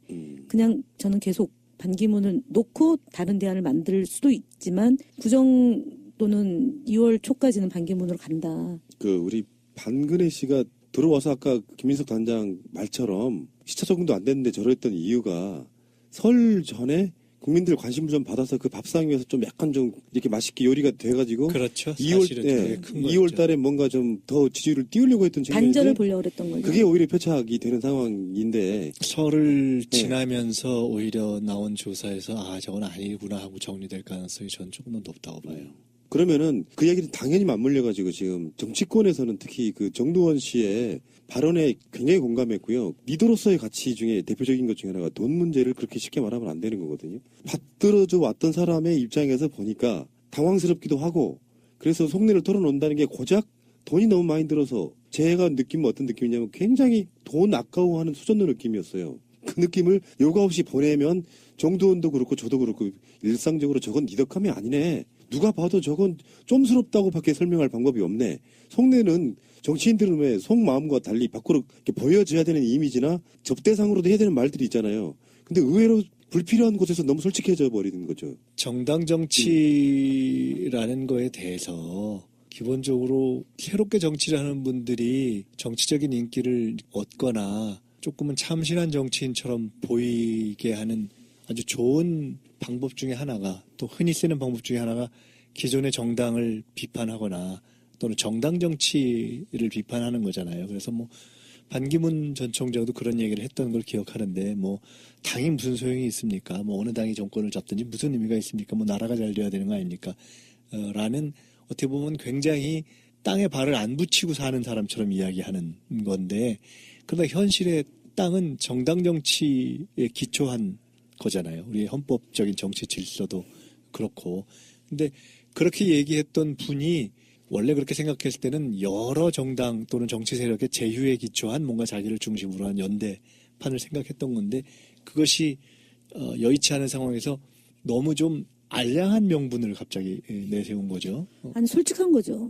그냥 저는 계속 반기문을 놓고 다른 대안을 만들 수도 있지만 구정 또는 2월 초까지는 반기문으로 간다. 우리 반근혜 씨가 들어와서 아까 김민석 단장 말처럼 시차 적응도 안 됐는데 저랬던 이유가 설 전에 국민들 관심을 좀 받아서 그 밥상 위에서 좀 약간 좀 이렇게 맛있게 요리가 돼가지고 그렇죠. 2월 사실은 되게 큰 2월 거였죠. 달에 뭔가 좀 더 지지율을 띄우려고 했던 반전을 측면인데 보려고 그랬던 거죠. 그게 오히려 표착이 되는 상황인데 설을 지나면서 오히려 나온 조사에서 저건 아니구나 하고 정리될 가능성이 저는 조금 더 높다고 봐요. 그러면은 그 얘기는 당연히 맞물려가지고 지금 정치권에서는 특히 그 정두원 씨의 발언에 굉장히 공감했고요. 리더로서의 가치 중에 대표적인 것 중에 하나가 돈 문제를 그렇게 쉽게 말하면 안 되는 거거든요. 받들어져 왔던 사람의 입장에서 보니까 당황스럽기도 하고 그래서 속내를 털어놓는다는 게 고작 돈이 너무 많이 들어서 제가 느낌은 어떤 느낌이냐면 굉장히 돈 아까워하는 수준의 느낌이었어요. 그 느낌을 요가 없이 보내면 정두원도 그렇고 저도 그렇고 일상적으로 저건 니덕함이 아니네. 누가 봐도 저건 좀스럽다고밖에 설명할 방법이 없네. 속내는 정치인들의 속마음과 달리 밖으로 이렇게 보여져야 되는 이미지나 접대상으로도 해야 되는 말들이 있잖아요. 근데 의외로 불필요한 곳에서 너무 솔직해져 버리는 거죠. 정당 정치라는 거에 대해서 기본적으로 새롭게 정치를 하는 분들이 정치적인 인기를 얻거나 조금은 참신한 정치인처럼 보이게 하는 아주 좋은 방법 중에 하나가 또 흔히 쓰는 방법 중에 하나가 기존의 정당을 비판하거나 또는 정당 정치를 비판하는 거잖아요. 그래서 뭐 반기문 전 총장도 그런 얘기를 했던 걸 기억하는데 뭐 당이 무슨 소용이 있습니까? 뭐 어느 당이 정권을 잡든지 무슨 의미가 있습니까? 뭐 나라가 잘 돼야 되는 거 아닙니까? 라는 어떻게 보면 굉장히 땅에 발을 안 붙이고 사는 사람처럼 이야기하는 건데 그러나 현실의 땅은 정당 정치에 기초한 거잖아요. 우리의 헌법적인 정치 질서도 그렇고. 근데 그렇게 얘기했던 분이 원래 그렇게 생각했을 때는 여러 정당 또는 정치 세력의 제휴에 기초한 뭔가 자기를 중심으로 한 연대판을 생각했던 건데 그것이 여의치 않은 상황에서 너무 좀 알량한 명분을 갑자기 내세운 거죠. 아니 솔직한 거죠.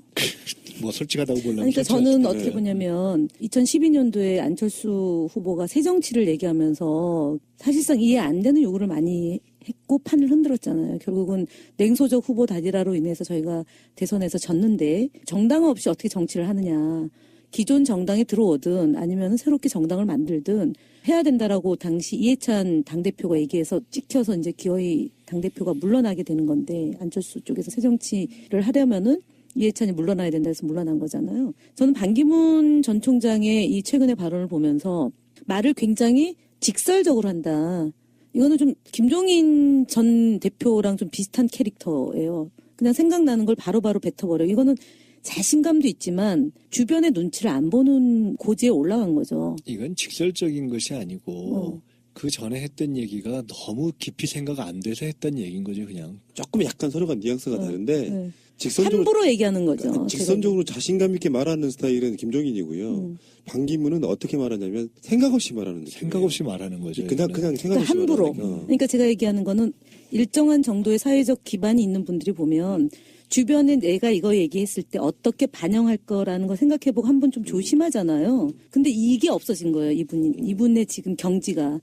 뭐 솔직하다고 보려면 그러니까 저는 어떻게 보냐면 2012년도에 안철수 후보가 새정치를 얘기하면서 사실상 이해 안 되는 요구를 많이 했고 판을 흔들었잖아요. 결국은 냉소적 후보 단일화로 인해서 저희가 대선에서 졌는데 정당 없이 어떻게 정치를 하느냐. 기존 정당에 들어오든 아니면 새롭게 정당을 만들든 해야 된다라고 당시 이해찬 당대표가 얘기해서 찍혀서 이제 기어이 당대표가 물러나게 되는 건데 안철수 쪽에서 새정치를 하려면은 이해찬이 물러나야 된다 해서 물러난 거잖아요. 저는 반기문 전 총장의 이 최근의 발언을 보면서 말을 굉장히 직설적으로 한다. 이거는 좀 김종인 전 대표랑 좀 비슷한 캐릭터예요. 그냥 생각나는 걸 바로바로 뱉어버려. 이거는 자신감도 있지만 주변의 눈치를 안 보는 고지에 올라간 거죠. 이건 직설적인 것이 아니고 그 전에 했던 얘기가 너무 깊이 생각 안 돼서 했던 얘기인 거죠, 그냥. 조금 약간 서로가 뉘앙스가 다른데 네. 직선적으로 함부로 얘기하는 거죠. 직선적으로 자신감 있게 말하는 스타일은 김종인이고요. 반기문은 어떻게 말하냐면 생각 없이 말하는 느낌. 생각 없이 말하는 거죠. 그냥 생각 없이 함부로. 말하는 그러니까 제가 얘기하는 거는 일정한 정도의 사회적 기반이 있는 분들이 보면 주변에 내가 이거 얘기했을 때 어떻게 반영할 거라는 거 생각해보고 한 번 좀 조심하잖아요. 근데 이게 없어진 거예요. 이분의 지금 경지가.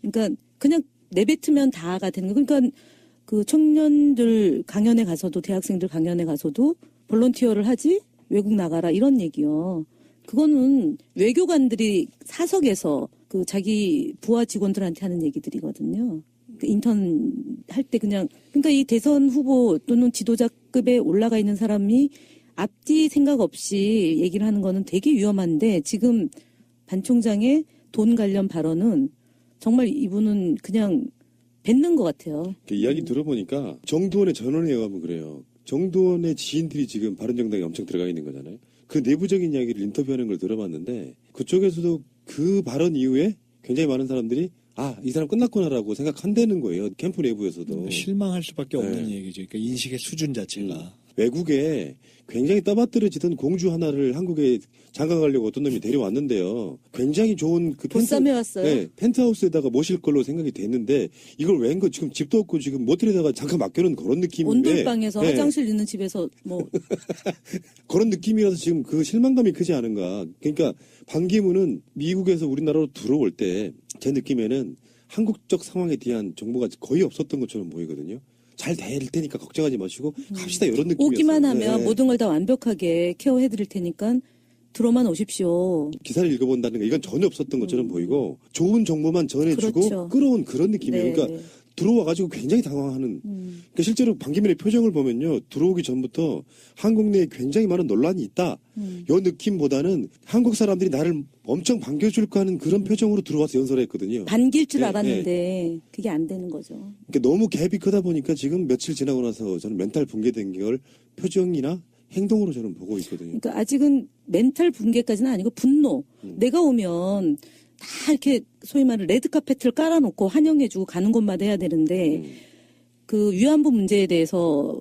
그러니까 그냥 내뱉으면 다가 되는 거. 그러니까 그 청년들 강연에 가서도 대학생들 강연에 가서도 볼런티어를 하지 외국 나가라 이런 얘기요. 그거는 외교관들이 사석에서 그 자기 부하 직원들한테 하는 얘기들이거든요. 그 인턴 할 때 그러니까 이 대선 후보 또는 지도자급에 올라가 있는 사람이 앞뒤 생각 없이 얘기를 하는 거는 되게 위험한데 지금 반 총장의 돈 관련 발언은 정말 이분은 그냥 뱉는 것 같아요. 그 이야기 들어보니까 정두원의 전원에 의하면 그래요. 정두원의 지인들이 지금 바른정당에 엄청 들어가 있는 거잖아요. 그 내부적인 이야기를 인터뷰하는 걸 들어봤는데 그쪽에서도 그 발언 이후에 굉장히 많은 사람들이 이 사람 끝났구나라고 생각한다는 거예요. 캠프 내부에서도. 실망할 수밖에 없는 얘기죠. 그러니까 인식의 수준 자체가. 외국에 굉장히 떠받들어지던 공주 하나를 한국에 장가가려고 어떤 놈이 데려왔는데요. 굉장히 좋은 그 보쌈해 왔어요. 펜트하우스에다가 모실 걸로 생각이 됐는데 이걸 웬거 지금 집도 없고 지금 모텔에다가 잠깐 맡겨놓은 그런 느낌인데. 온돌방에서 화장실 있는 집에서 뭐. 그런 느낌이라서 지금 그 실망감이 크지 않은가. 그러니까 반기문은 미국에서 우리나라로 들어올 때 제 느낌에는 한국적 상황에 대한 정보가 거의 없었던 것처럼 보이거든요. 잘 될 테니까 걱정하지 마시고 갑시다 이런 느낌이었어요. 오기만 하면 네. 모든 걸 다 완벽하게 케어해드릴 테니까 들어만 오십시오. 기사를 읽어본다는 거 이건 전혀 없었던 것처럼 보이고 좋은 정보만 전해주고 그렇죠. 끌어온 그런 느낌이에요. 네. 그러니까 들어와가지고 굉장히 당황하는. 그러니까 실제로 반기문의 표정을 보면요. 들어오기 전부터 한국 내에 굉장히 많은 논란이 있다. 요 느낌보다는 한국 사람들이 나를 엄청 반겨줄까 하는 그런 표정으로 들어와서 연설을 했거든요. 반길 줄 알았는데 그게 안 되는 거죠. 그러니까 너무 갭이 크다 보니까 지금 며칠 지나고 나서 저는 멘탈 붕괴된 걸 표정이나 행동으로 저는 보고 있거든요. 그러니까 아직은 멘탈 붕괴까지는 아니고 분노. 내가 오면 다 이렇게 소위 말하는 레드카펫을 깔아놓고 환영해주고 가는 곳마다 해야 되는데 그 위안부 문제에 대해서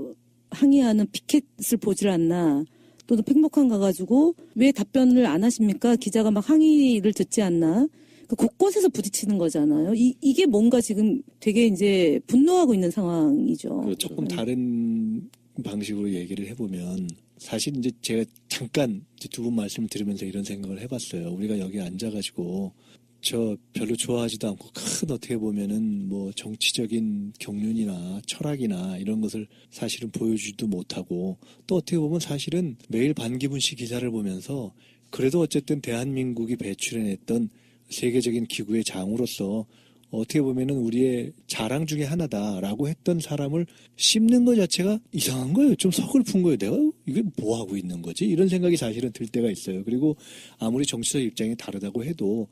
항의하는 피켓을 보질 않나. 또는 팽목항 가가지고 왜 답변을 안 하십니까? 기자가 막 항의를 듣지 않나? 그 곳곳에서 부딪히는 거잖아요. 이게 뭔가 지금 되게 이제 분노하고 있는 상황이죠. 그렇죠. 조금 다른 방식으로 얘기를 해보면 사실 이제 제가 잠깐 두 분 말씀을 들으면서 이런 생각을 해봤어요. 우리가 여기 앉아가지고 저 별로 좋아하지도 않고 큰 어떻게 보면은 뭐 정치적인 경륜이나 철학이나 이런 것을 사실은 보여주지도 못하고 또 어떻게 보면 사실은 매일 반기문 씨 기사를 보면서 그래도 어쨌든 대한민국이 배출해냈던 세계적인 기구의 장으로서 어떻게 보면은 우리의 자랑 중에 하나다라고 했던 사람을 씹는 것 자체가 이상한 거예요. 좀 서글픈 거예요. 내가 이게 뭐 하고 있는 거지? 이런 생각이 사실은 들 때가 있어요. 그리고 아무리 정치적 입장이 다르다고 해도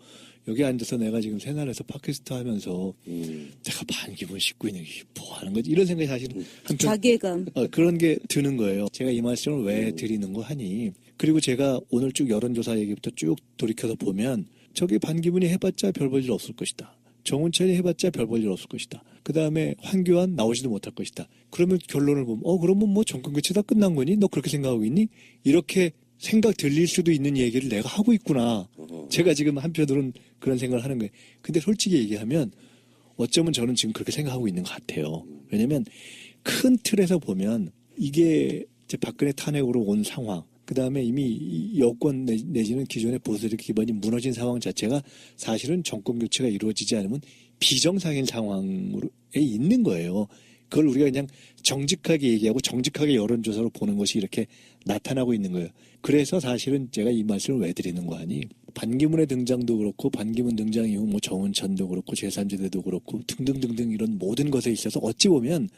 여기 앉아서 내가 지금 새날에서 팟캐스트 하면서 내가 반기문 씹고 있는 게 뭐 하는 거지? 이런 생각이 사실은 한편 자괴감. 그런 게 드는 거예요. 제가 이 말씀을 왜 드리는 거 하니? 그리고 제가 오늘 쭉 여론조사 얘기부터 쭉 돌이켜서 보면 저기 반기문이 해봤자 별 볼 일 없을 것이다. 정운천이 해봤자 별 볼 일 없을 것이다. 그 다음에 황교안 나오지도 못할 것이다. 그러면 결론을 보면 그러면 뭐 정권 교체 다 끝난 거니? 너 그렇게 생각하고 있니? 이렇게 생각 들릴 수도 있는 얘기를 내가 하고 있구나. 제가 지금 한편으로는 그런 생각을 하는 거예요. 근데 솔직히 얘기하면 어쩌면 저는 지금 그렇게 생각하고 있는 것 같아요. 왜냐면 큰 틀에서 보면 이게 이제 박근혜 탄핵으로 온 상황, 그 다음에 이미 여권 내지는 기존의 보수적 기반이 무너진 상황 자체가 사실은 정권 교체가 이루어지지 않으면 비정상인 상황에 있는 거예요. 그걸 우리가 그냥 정직하게 얘기하고 정직하게 여론조사로 보는 것이 이렇게 나타나고 있는 거예요. 그래서 사실은 제가 이 말씀을 왜 드리는 거 아니? 반기문의 등장도 그렇고 반기문 등장 이후 뭐 정운천도 그렇고 제3지대도 그렇고 등등등등 이런 모든 것에 있어서 어찌 보면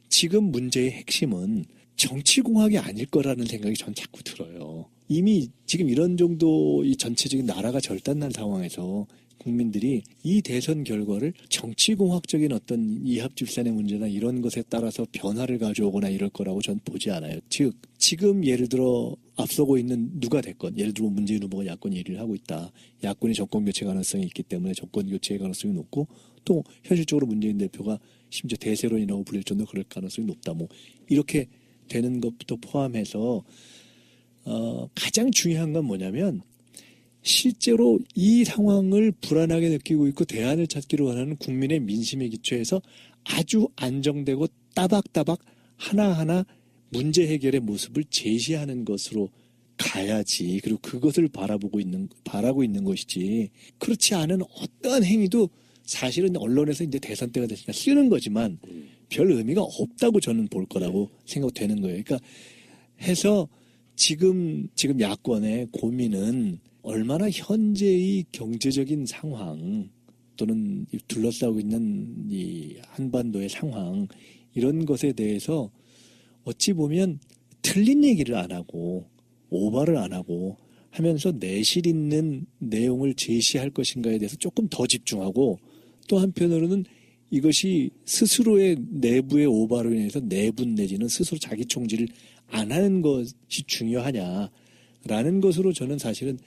지금 문제의 핵심은 정치공학이 아닐 거라는 생각이 전 자꾸 들어요. 이미 지금 이런 정도 이 전체적인 나라가 절단난 상황에서 국민들이 이 대선 결과를 정치공학적인 어떤 이합집산의 문제나 이런 것에 따라서 변화를 가져오거나 이럴 거라고 전 보지 않아요. 즉 지금 예를 들어 앞서고 있는 누가 됐건 예를 들어 문재인 후보가 야권 1위를 하고 있다. 야권이 정권 교체 가능성이 있기 때문에 정권 교체의 가능성이 높고 또 현실적으로 문재인 대표가 심지어 대세론이라고 불릴 정도로 그럴 가능성이 높다. 뭐 이렇게 되는 것부터 포함해서 가장 중요한 건 뭐냐면 실제로 이 상황을 불안하게 느끼고 있고 대안을 찾기로 원하는 국민의 민심에 기초해서 아주 안정되고 따박따박 하나하나 문제 해결의 모습을 제시하는 것으로 가야지. 그리고 그것을 바라고 있는 것이지. 그렇지 않은 어떠한 행위도 사실은 언론에서 이제 대선 때가 됐으니까 쓰는 거지만 별 의미가 없다고 저는 볼 거라고 생각되는 거예요. 그러니까 해서 지금 야권의 고민은 얼마나 현재의 경제적인 상황 또는 둘러싸고 있는 이 한반도의 상황 이런 것에 대해서 어찌 보면 틀린 얘기를 안 하고 오바를 안 하고 하면서 내실 있는 내용을 제시할 것인가에 대해서 조금 더 집중하고 또 한편으로는 이것이 스스로의 내부의 오바로 인해서 내분 내지는 스스로 자기 총질을 안 하는 것이 중요하냐라는 것으로 저는 사실은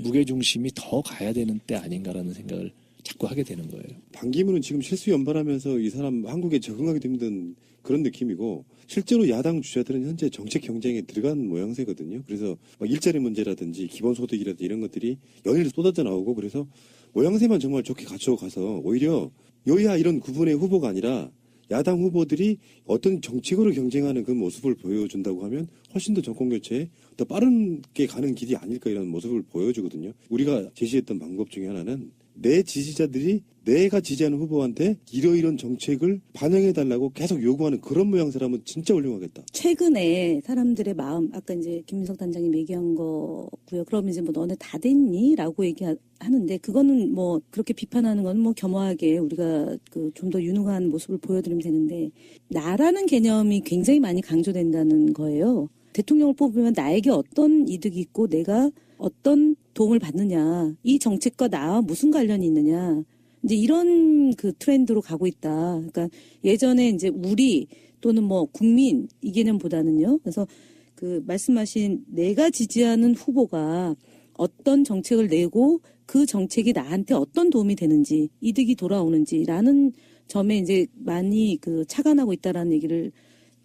무게중심이 더 가야 되는 때 아닌가라는 생각을 자꾸 하게 되는 거예요. 반기문은 지금 실수 연발하면서 이 사람 한국에 적응하기도 힘든 그런 느낌이고 실제로 야당 주자들은 현재 정책 경쟁에 들어간 모양새거든요. 그래서 막 일자리 문제라든지 기본소득이라든지 이런 것들이 연일 쏟아져 나오고 그래서 모양새만 정말 좋게 갖춰가서 오히려 여야 이런 구분의 후보가 아니라 야당 후보들이 어떤 정책으로 경쟁하는 그 모습을 보여준다고 하면 훨씬 더 정권교체에 더 빠르게 가는 길이 아닐까 이런 모습을 보여주거든요. 우리가 제시했던 방법 중에 하나는 내 지지자들이 내가 지지하는 후보한테 이러이런 정책을 반영해달라고 계속 요구하는 그런 모양새라면 진짜 훌륭하겠다. 최근에 사람들의 마음, 아까 이제 김민석 단장님 얘기한 거고요. 그러면 이제 뭐 너네 다 됐니? 라고 얘기하는데 그거는 뭐 그렇게 비판하는 건 뭐 겸허하게 우리가 그 좀 더 유능한 모습을 보여드리면 되는데 나라는 개념이 굉장히 많이 강조된다는 거예요. 대통령을 뽑으면 나에게 어떤 이득이 있고 내가 어떤 도움을 받느냐, 이 정책과 나와 무슨 관련이 있느냐, 이제 이런 그 트렌드로 가고 있다. 그러니까 예전에 이제 우리 또는 뭐 국민 이 개념보다는요. 그래서 그 말씀하신 내가 지지하는 후보가 어떤 정책을 내고 그 정책이 나한테 어떤 도움이 되는지, 이득이 돌아오는지라는 점에 이제 많이 그 착안하고 있다라는 얘기를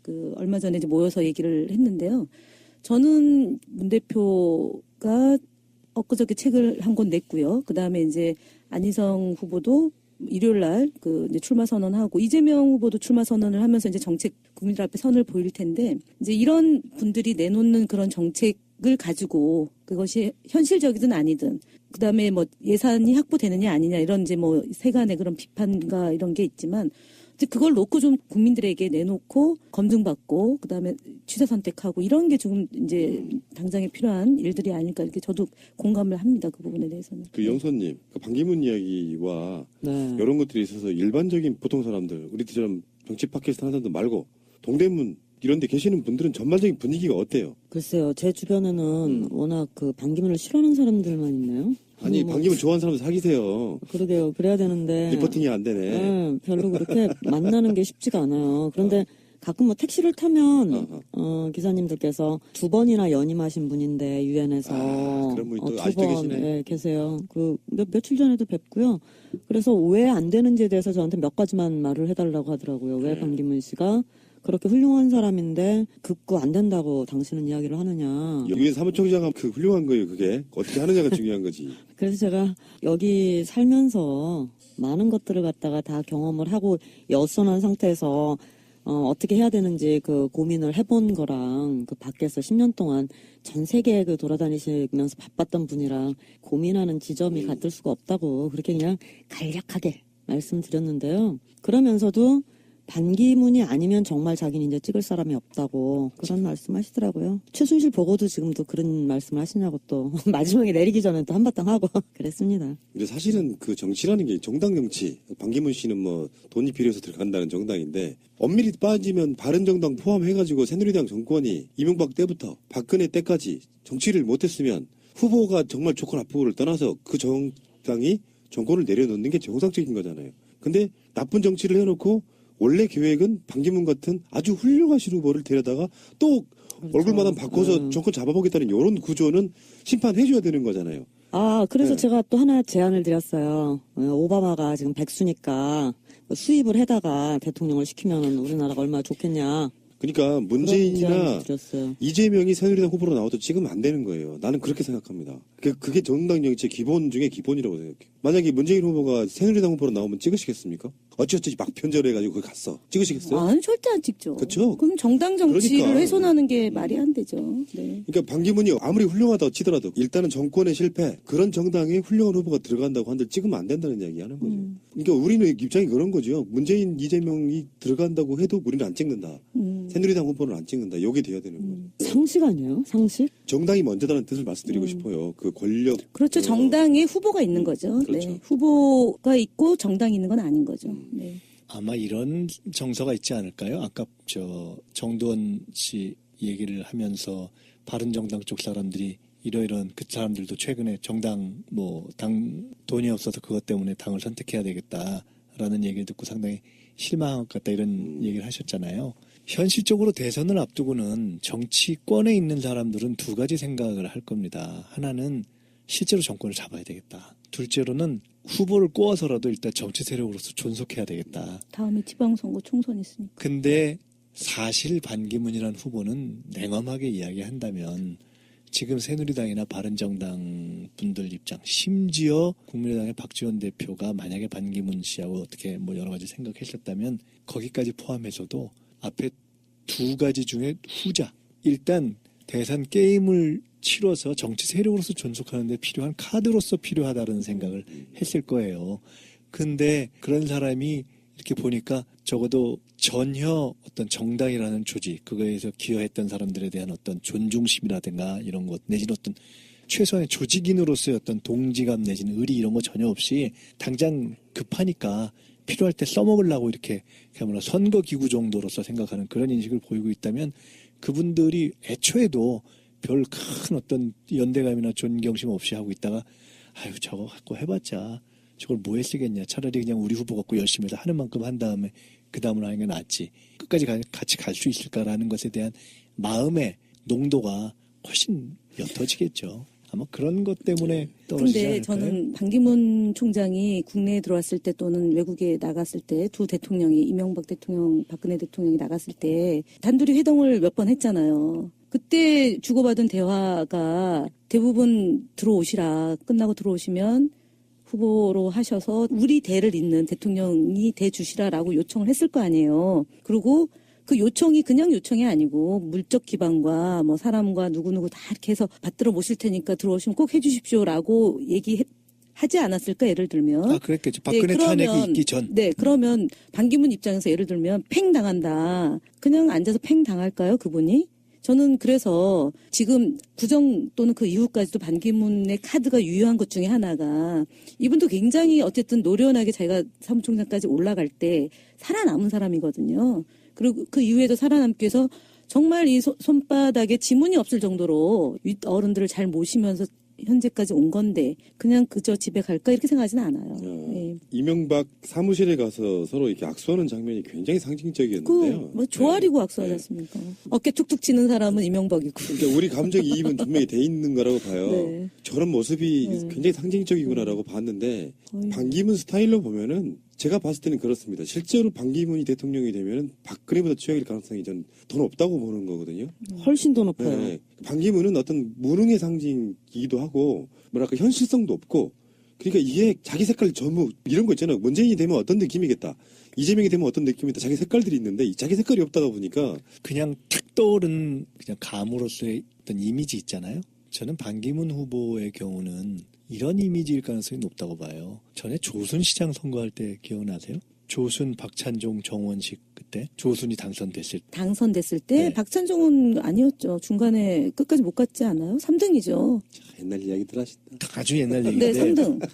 그 얼마 전에 이제 모여서 얘기를 했는데요. 저는 문 대표가 엊그저께 책을 한 권 냈고요. 그 다음에 이제 안희정 후보도 일요일 날 그 이제 출마 선언하고 이재명 후보도 출마 선언을 하면서 이제 정책 국민들 앞에 선을 보일 텐데 이제 이런 분들이 내놓는 그런 정책을 가지고 그것이 현실적이든 아니든 그 다음에 뭐 예산이 확보되느냐 아니냐 이런 이제 뭐 세간의 그런 비판과 이런 게 있지만 이제 그걸 놓고 좀 국민들에게 내놓고 검증받고 그다음에 취사 선택하고 이런 게 조금 이제 당장에 필요한 일들이 아닐까 이렇게 저도 공감을 합니다. 그 부분에 대해서는. 그 영선님, 그 반기문 이야기와 네. 이런 것들에 있어서 일반적인 보통 사람들, 우리들처럼 정치 팟캐스트 하는 사람들 말고 동대문 이런 데 계시는 분들은 전반적인 분위기가 어때요? 글쎄요, 제 주변에는 워낙 그 반기문을 싫어하는 사람들만 있나요? 아니, 뭐, 반기문 좋아하는 사람 사귀세요. 그러게요. 그래야 되는데. 리포팅이 안 되네. 네, 별로 그렇게 만나는 게 쉽지가 않아요. 그런데 가끔 뭐 택시를 타면 기사님들께서 2번이나 연임하신 분인데 유엔에서 그런 분이 또 아직도 2번 계시네. 네, 계세요. 그 며칠 전에도 뵙고요. 그래서 왜 안 되는지에 대해서 저한테 몇 가지만 말을 해달라고 하더라고요. 왜 반기문 씨가 그렇게 훌륭한 사람인데 급구 안 된다고 당신은 이야기를 하느냐. 유엔 사무총장은 그 훌륭한 거예요. 그게 어떻게 하느냐가 중요한 거지. 그래서 제가 여기 살면서 많은 것들을 갖다가 다 경험을 하고 여선한 상태에서 어떻게 해야 되는지 그 고민을 해본 거랑 그 밖에서 10년 동안 전 세계에 그 돌아다니시면서 바빴던 분이랑 고민하는 지점이 같을 수가 없다고 그렇게 그냥 간략하게 말씀드렸는데요. 그러면서도 반기문이 아니면 정말 자기는 이제 찍을 사람이 없다고 그런 말씀하시더라고요. 최순실 보고도 지금도 그런 말씀을 하시냐고 또 마지막에 내리기 전에 또 한바탕 하고 그랬습니다. 근데 사실은 그 정치라는 게 정당 정치. 반기문 씨는 뭐 돈이 필요해서 들어간다는 정당인데 엄밀히 빠지면 바른정당 포함해가지고 새누리당 정권이 이명박 때부터 박근혜 때까지 정치를 못했으면 후보가 정말 좋고 나쁘고를 떠나서 그 정당이 정권을 내려놓는 게 정상적인 거잖아요. 근데 나쁜 정치를 해놓고 원래 계획은 반기문 같은 아주 훌륭하신 후보를 데려다가 또 얼굴마다 바꿔서 정권 잡아보겠다는 이런 구조는 심판해줘야 되는 거잖아요. 그래서 네. 제가 또 하나 제안을 드렸어요. 오바마가 지금 백수니까 수입을 해다가 대통령을 시키면 우리나라가 얼마나 좋겠냐. 그러니까 그런 문재인이나 제안을 드렸어요. 이재명이 새누리당 후보로 나와도 찍으면 안 되는 거예요. 나는 그렇게 생각합니다. 그게 정당 정치의 기본 중에 기본이라고 생각해요. 만약에 문재인 후보가 새누리당 후보로 나오면 찍으시겠습니까? 어찌어찌 막 편절해가지고 거기 갔어. 찍으시겠어요? 아니, 절대 안 찍죠. 그쵸? 그럼 정당 정치를 그러니까. 훼손하는 게 말이 안 되죠. 네. 그러니까 반기문이 아무리 훌륭하다고 치더라도 일단은 정권의 실패, 그런 정당에 훌륭한 후보가 들어간다고 한들 찍으면 안 된다는 이야기 하는 거죠. 그러니까 우리는 입장이 그런 거죠. 문재인, 이재명이 들어간다고 해도 우리는 안 찍는다. 새누리당 후보는 안 찍는다. 이게 돼야 되는 거죠. 상식 아니에요? 상식? 정당이 먼저다는 뜻을 말씀드리고 싶어요. 그 권력. 그렇죠. 정당에 후보가 있는 거죠. 그렇죠. 네. 후보가 있고 정당이 있는 건 아닌 거죠. 네. 아마 이런 정서가 있지 않을까요? 아까 정두원 씨 얘기를 하면서 바른정당 쪽 사람들이 이러이러한 그 사람들도 최근에 정당 당 돈이 없어서 그것 때문에 당을 선택해야 되겠다라는 얘기를 듣고 상당히 실망한 것 같다 이런 얘기를 하셨잖아요. 현실적으로 대선을 앞두고는 정치권에 있는 사람들은 두 가지 생각을 할 겁니다. 하나는 실제로 정권을 잡아야 되겠다. 둘째로는 후보를 꼬아서라도 일단 정치 세력으로서 존속해야 되겠다. 다음에 지방선거 총선 있으니까. 근데 사실 반기문이라는 후보는 냉엄하게 이야기한다면 지금 새누리당이나 바른정당 분들 입장, 심지어 국민의당의 박지원 대표가 만약에 반기문 씨하고 어떻게 여러 가지 생각했었다면 거기까지 포함해서도 앞에 두 가지 중에 후자. 일단 대선 게임을 치러서 정치 세력으로서 존속하는 데 필요한 카드로서 필요하다는 생각을 했을 거예요. 근데 그런 사람이 이렇게 보니까 적어도 전혀 어떤 정당이라는 조직, 그거에서 기여했던 사람들에 대한 어떤 존중심이라든가 이런 것, 내지는 어떤 최소한의 조직인으로서의 어떤 동지감 내지는 의리 이런 거 전혀 없이 당장 급하니까 필요할 때 써먹으려고 이렇게 그야말로 선거기구 정도로서 생각하는 그런 인식을 보이고 있다면 그분들이 애초에도 별 큰 어떤 연대감이나 존경심 없이 하고 있다가 아유 저거 갖고 해봤자 저걸 뭐에 쓰겠냐. 차라리 그냥 우리 후보 갖고 열심히 해서 하는 만큼 한 다음에 그 다음으로 하는 게 낫지. 끝까지 같이 갈 수 있을까라는 것에 대한 마음의 농도가 훨씬 옅어지겠죠. 아마 그런 것 때문에 떨어지지 근데 않을까요? 저는 반기문 총장이 국내에 들어왔을 때 또는 외국에 나갔을 때 두 대통령이 이명박 대통령, 박근혜 대통령이 나갔을 때 단둘이 회동을 몇 번 했잖아요. 그때 주고받은 대화가 대부분 들어오시라. 끝나고 들어오시면 후보로 하셔서 우리 대를 잇는 대통령이 대 주시라라고 요청을 했을 거 아니에요. 그리고 그 요청이 그냥 요청이 아니고 물적 기반과 사람과 누구누구 다 이렇게 해서 받들어 모실 테니까 들어오시면 꼭 해주십시오라고 얘기하지 않았을까 예를 들면. 그랬겠죠. 박근혜 탄핵이 있기 전. 네, 그러면 반기문 입장에서 예를 들면 팽 당한다. 그냥 앉아서 팽 당할까요, 그분이? 저는 그래서 지금 구정 또는 그 이후까지도 반기문의 카드가 유효한 것 중에 하나가 이분도 굉장히 어쨌든 노련하게 자기가 사무총장까지 올라갈 때 살아남은 사람이거든요. 그리고 그 이후에도 살아남기 위해서 정말 이 손바닥에 지문이 없을 정도로 윗어른들을 잘 모시면서 현재까지 온 건데 그냥 그저 집에 갈까 이렇게 생각하지는 않아요. 네. 이명박 사무실에 가서 서로 이렇게 악수하는 장면이 굉장히 상징적이었는데요. 조아리고 악수하지 않습니까? 어깨 툭툭 치는 사람은 이명박이고. 그러니까 우리 감정이입은 분명히 돼 있는 거라고 봐요. 네. 저런 모습이 굉장히 상징적이구나라고 봤는데 반기문 스타일로 보면은 제가 봤을 때는 그렇습니다. 실제로 반기문이 대통령이 되면은 박근혜보다 최악일 가능성이 전 더 높다고 보는 거거든요. 훨씬 더 높아요. 네. 반기문은 어떤 무능의 상징이기도 하고 뭐랄까 현실성도 없고 그러니까 이게 자기 색깔 전부 이런 거 있잖아요. 문재인이 되면 어떤 느낌이겠다. 이재명이 되면 어떤 느낌이다. 자기 색깔들이 있는데 이 자기 색깔이 없다가 보니까 그냥 탁 떠오른 그냥 감으로서의 어떤 이미지 있잖아요. 저는 반기문 후보의 경우는 이런 이미지일 가능성이 높다고 봐요. 전에 조순시장 선거할 때 기억나세요? 조순, 박찬종, 정원식 그때 조순이 당선됐을 때 네. 박찬종은 아니었죠. 중간에 끝까지 못 갔지 않아요? 3등이죠. 옛날 이야기들 하신다. 아주 옛날 얘기인데 네, 3등.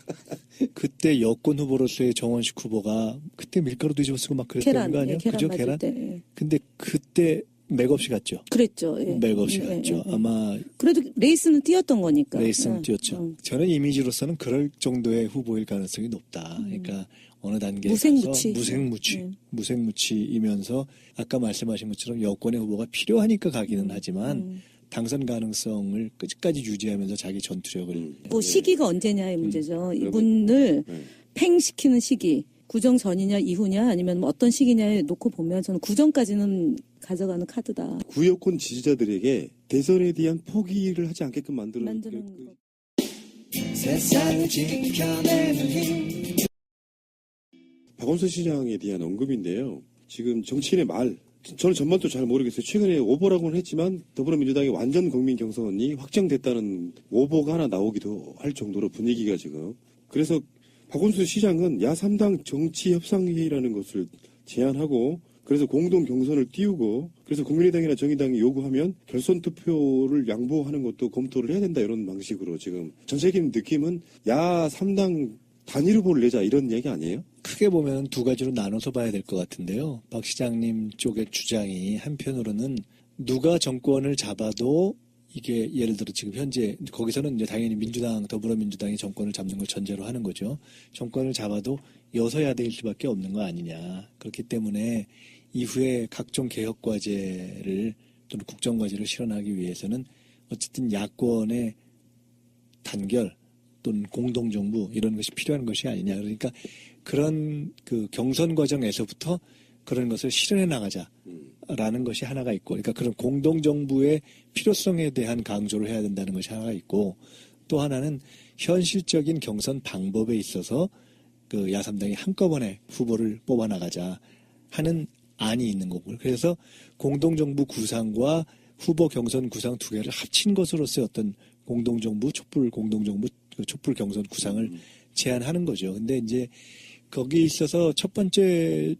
그때 여권 후보로서의 정원식 후보가 그때 밀가루 뒤집어 쓰고 막 그랬던 거 아니에요? 계란 그죠? 맞을 계란? 때. 예. 근데 그때 맥없이 갔죠. 그랬죠. 예. 맥없이 예, 갔죠. 예, 예. 아마 그래도 레이스는 뛰었던 거니까. 레이스는 예. 뛰었죠. 저는 이미지로서는 그럴 정도의 후보일 가능성이 높다. 그러니까 어느 단계에 무색무취. 가서 무색무취이면서 아까 말씀하신 것처럼 여권의 후보가 필요하니까 가기는 하지만 당선 가능성을 끝까지 유지하면서 자기 전투력을 뭐 시기가 언제냐의 문제죠. 이분을 팽시키는 시기, 구정 전이냐 이후냐 아니면 뭐 어떤 시기냐에 놓고 보면 저는 구정까지는 가져가는 카드다. 구여권 지지자들에게 대선에 대한 포기를 하지 않게끔 만드는 거. 세상을 지켜내는 힘. 박원순 시장에 대한 언급인데요. 지금 정치인의 말, 저는 전반도 잘 모르겠어요. 최근에 오보라고는 했지만 더불어민주당의 완전 국민 경선이 확정됐다는 오보가 하나 나오기도 할 정도로 분위기가 지금. 그래서 박원순 시장은 야3당 정치협상회의라는 것을 제안하고 그래서 공동 경선을 띄우고 그래서 국민의당이나 정의당이 요구하면 결선 투표를 양보하는 것도 검토를 해야 된다 이런 방식으로 지금 전체적인 느낌은 야3당 단일 후보를 내자 이런 얘기 아니에요? 크게 보면 두 가지로 나눠서 봐야 될 것 같은데요. 박 시장님 쪽의 주장이 한편으로는 누가 정권을 잡아도 이게 예를 들어 지금 현재 거기서는 이제 당연히 민주당, 더불어민주당이 정권을 잡는 걸 전제로 하는 거죠. 정권을 잡아도 여서야대일 수밖에 없는 거 아니냐. 그렇기 때문에 이후에 각종 개혁 과제를 또는 국정 과제를 실현하기 위해서는 어쨌든 야권의 단결 또는 공동정부 이런 것이 필요한 것이 아니냐. 그러니까 그런 그 경선 과정에서부터 그런 것을 실현해 나가자라는 것이 하나가 있고, 그러니까 그런 공동정부의 필요성에 대한 강조를 해야 된다는 것이 하나가 있고, 또 하나는 현실적인 경선 방법에 있어서 그 야3당이 한꺼번에 후보를 뽑아 나가자 하는 안이 있는 거고요. 그래서 공동정부 구상과 후보 경선 구상 두 개를 합친 것으로서의 어떤 공동정부, 촛불 공동정부, 촛불 경선 구상을 제안하는 거죠. 근데 이제 거기 있어서 첫 번째에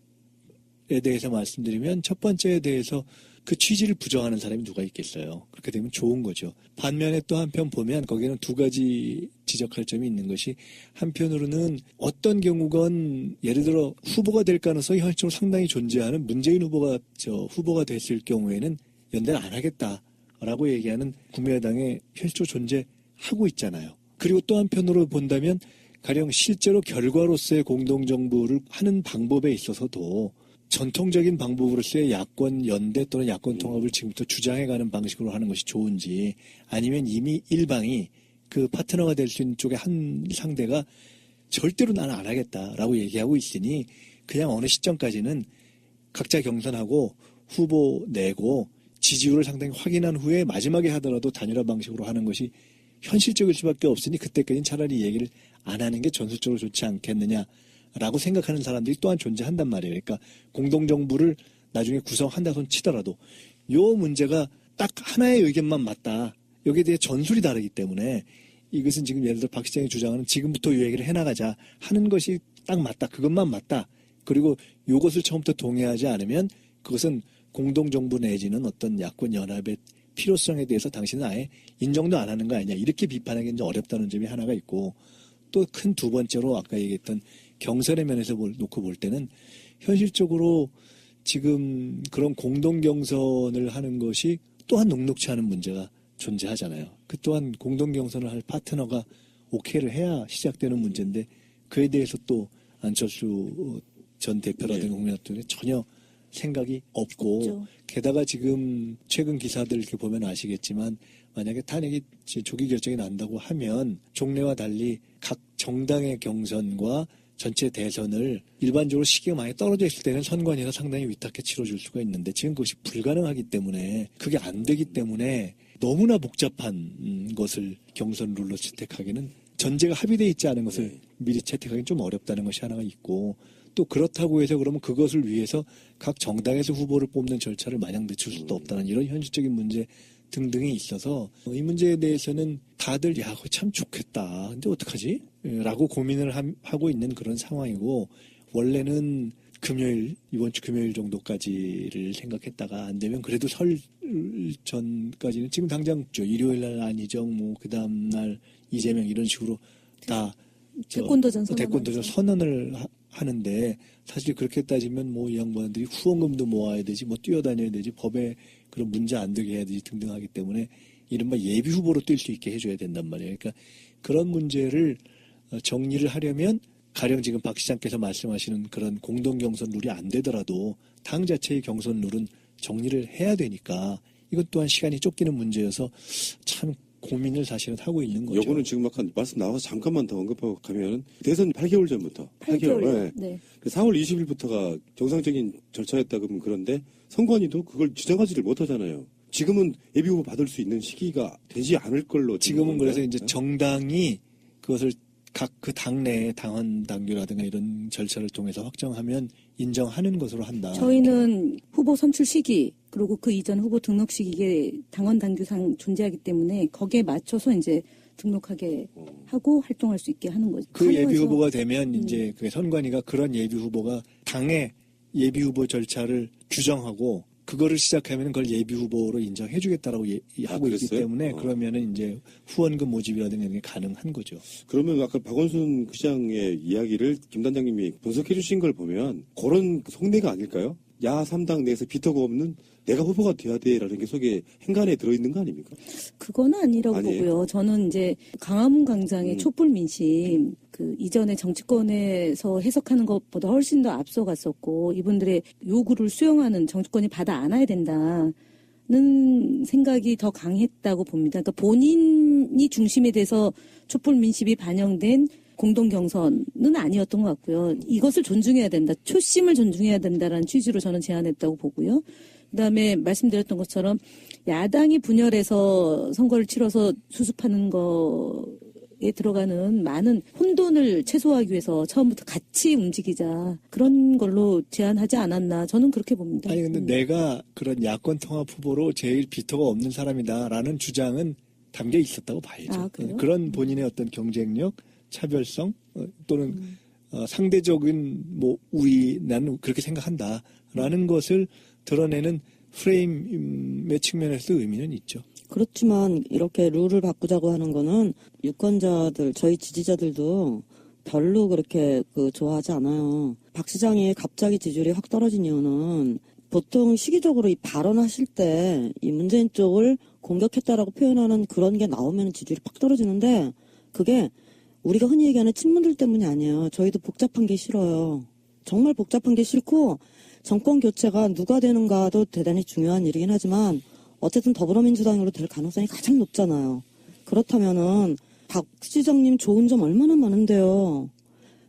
대해서 말씀드리면 첫 번째에 대해서 그 취지를 부정하는 사람이 누가 있겠어요. 그렇게 되면 좋은 거죠. 반면에 또 한편 보면 거기는 두 가지 지적할 점이 있는 것이 한편으로는 어떤 경우건 예를 들어 후보가 될 가능성이 현실적으로 상당히 존재하는 문재인 후보가 됐을 경우에는 연대를 안 하겠다라고 얘기하는 국민의당의 현실적으로 존재하고 있잖아요. 그리고 또 한편으로 본다면 가령 실제로 결과로서의 공동정부를 하는 방법에 있어서도 전통적인 방법으로서의 야권 연대 또는 야권 통합을 지금부터 주장해가는 방식으로 하는 것이 좋은지 아니면 이미 일방이 그 파트너가 될 수 있는 쪽의 한 상대가 절대로 나는 안 하겠다라고 얘기하고 있으니 그냥 어느 시점까지는 각자 경선하고 후보 내고 지지율을 상당히 확인한 후에 마지막에 하더라도 단일화 방식으로 하는 것이 현실적일 수밖에 없으니 그때까지는 차라리 얘기를 안 하는 게 전술적으로 좋지 않겠느냐라고 생각하는 사람들이 또한 존재한단 말이에요. 그러니까 공동정부를 나중에 구성한다 손 치더라도 요 문제가 딱 하나의 의견만 맞다. 여기에 대해 전술이 다르기 때문에 이것은 지금 예를 들어 박 시장이 주장하는 지금부터 이 얘기를 해나가자 하는 것이 딱 맞다. 그것만 맞다. 그리고 요것을 처음부터 동의하지 않으면 그것은 공동정부 내지는 어떤 야권 연합의 필요성에 대해서 당신은 아예 인정도 안 하는 거 아니냐. 이렇게 비판하기는 좀 어렵다는 점이 하나가 있고 또 큰 두 번째로 아까 얘기했던 경선의 면에서 놓고 볼 때는 현실적으로 지금 그런 공동경선을 하는 것이 또한 녹록치 않은 문제가 존재하잖아요. 그 또한 공동경선을 할 파트너가 오케이를 해야 시작되는 문제인데 그에 대해서 또 안철수 전 대표라든가 국민의당에 전혀 생각이 없고 그렇죠. 게다가 지금 최근 기사들 이렇게 보면 아시겠지만 만약에 탄핵이 조기 결정이 난다고 하면 종래와 달리 각 정당의 경선과 전체 대선을 일반적으로 시기가 많이 떨어져 있을 때는 선관위에서 상당히 위탁해 치러줄 수가 있는데 지금 그것이 불가능하기 때문에 그게 안 되기 때문에 너무나 복잡한 것을 경선 룰로 채택하기는 전제가 합의되어 있지 않은 것을 미리 채택하기는 좀 어렵다는 것이 하나가 있고 또 그렇다고 해서 그러면 그것을 위해서 각 정당에서 후보를 뽑는 절차를 마냥 늦출 수도 없다는 이런 현실적인 문제 등등이 있어서 이 문제에 대해서는 다들 야 그거 참 좋겠다. 근데 어떡하지? 라고 고민을 하고 있는 그런 상황이고 원래는 이번 주 금요일 정도까지를 생각했다가 안 되면 그래도 설 전까지는 지금 당장 일요일 날 안희정 그 다음 날 이재명 이런 식으로 다 대권도전 선언을 하는데 사실 그렇게 따지면 이 양반들이 후원금도 모아야 되지 뛰어다녀야 되지 법에 그런 문제 안 되게 해야 되지 등등 하기 때문에 이른바 예비 후보로 뛸 수 있게 해줘야 된단 말이에요. 그러니까 그런 문제를 정리를 하려면 가령 지금 박 시장께서 말씀하시는 그런 공동 경선 룰이 안 되더라도 당 자체의 경선 룰은 정리를 해야 되니까 이것 또한 시간이 쫓기는 문제여서 참 고민을 사실은 하고 있는 거죠. 요거는 지금 아까 말씀 나와서 잠깐만 더 언급하고 가면 대선 8개월 전부터 8개월. 네. 네. 4월 20일부터가 정상적인 절차였다 그러면 그런데 선관위도 그걸 지정하지를 못하잖아요. 지금은 예비후보 받을 수 있는 시기가 되지 않을 걸로 지금은 그래서 이제 네? 정당이 그것을 각 그 당내 당헌 당규라든가 이런 절차를 통해서 확정하면 인정하는 것으로 한다. 저희는 후보 선출 시기 그리고 그 이전 후보 등록 시기에 당원 당규상 존재하기 때문에 거기에 맞춰서 이제 등록하게 하고 활동할 수 있게 하는 거죠. 그 예비 활용해서 후보가 되면 이제 그 선관위가 그런 예비 후보가 당의 예비 후보 절차를 규정하고 그거를 시작하면 그걸 예비 후보로 인정해주겠다라고 하고 있기 그랬어요? 때문에 그러면은 이제 후원금 모집이라든가 이런 게 가능한 거죠. 그러면 아까 박원순 시장의 이야기를 김 단장님이 분석해 주신 걸 보면 그런 속내가 아닐까요? 야 3당 내에서 비터가 없는 내가 후보가 돼야 돼라는 게 속에 행간에 들어있는 거 아닙니까? 그건 아니라고 아니에요? 보고요. 저는 이제 광화문 광장의 촛불 민심 그 이전에 정치권에서 해석하는 것보다 훨씬 더 앞서갔었고 이분들의 요구를 수용하는 정치권이 받아 안아야 된다는 생각이 더 강했다고 봅니다. 그러니까 본인이 중심에 돼서 촛불 민심이 반영된 공동 경선은 아니었던 것 같고요. 이것을 존중해야 된다. 초심을 존중해야 된다라는 취지로 저는 제안했다고 보고요. 그다음에 말씀드렸던 것처럼 야당이 분열해서 선거를 치러서 수습하는 거에 들어가는 많은 혼돈을 최소화하기 위해서 처음부터 같이 움직이자 그런 걸로 제안하지 않았나 저는 그렇게 봅니다. 아니 근데 내가 그런 야권 통합 후보로 제일 비토가 없는 사람이다라는 주장은 담겨 있었다고 봐야죠. 아, 그래요? 그런 본인의 어떤 경쟁력, 차별성 또는 상대적인 뭐 우위 나는 그렇게 생각한다라는 것을 드러내는 프레임의 측면에서 의미는 있죠. 그렇지만 이렇게 룰을 바꾸자고 하는 거는 유권자들, 저희 지지자들도 별로 그렇게 좋아하지 않아요. 박 시장이 갑자기 지지율이 확 떨어진 이유는 보통 시기적으로 이 발언하실 때 이 문재인 쪽을 공격했다라고 표현하는 그런 게 나오면 지지율이 팍 떨어지는데 그게 우리가 흔히 얘기하는 친문들 때문이 아니에요. 저희도 복잡한 게 싫어요. 정말 복잡한 게 싫고 정권 교체가 누가 되는가도 대단히 중요한 일이긴 하지만 어쨌든 더불어민주당으로 될 가능성이 가장 높잖아요. 그렇다면은 박 시장님 좋은 점 얼마나 많은데요.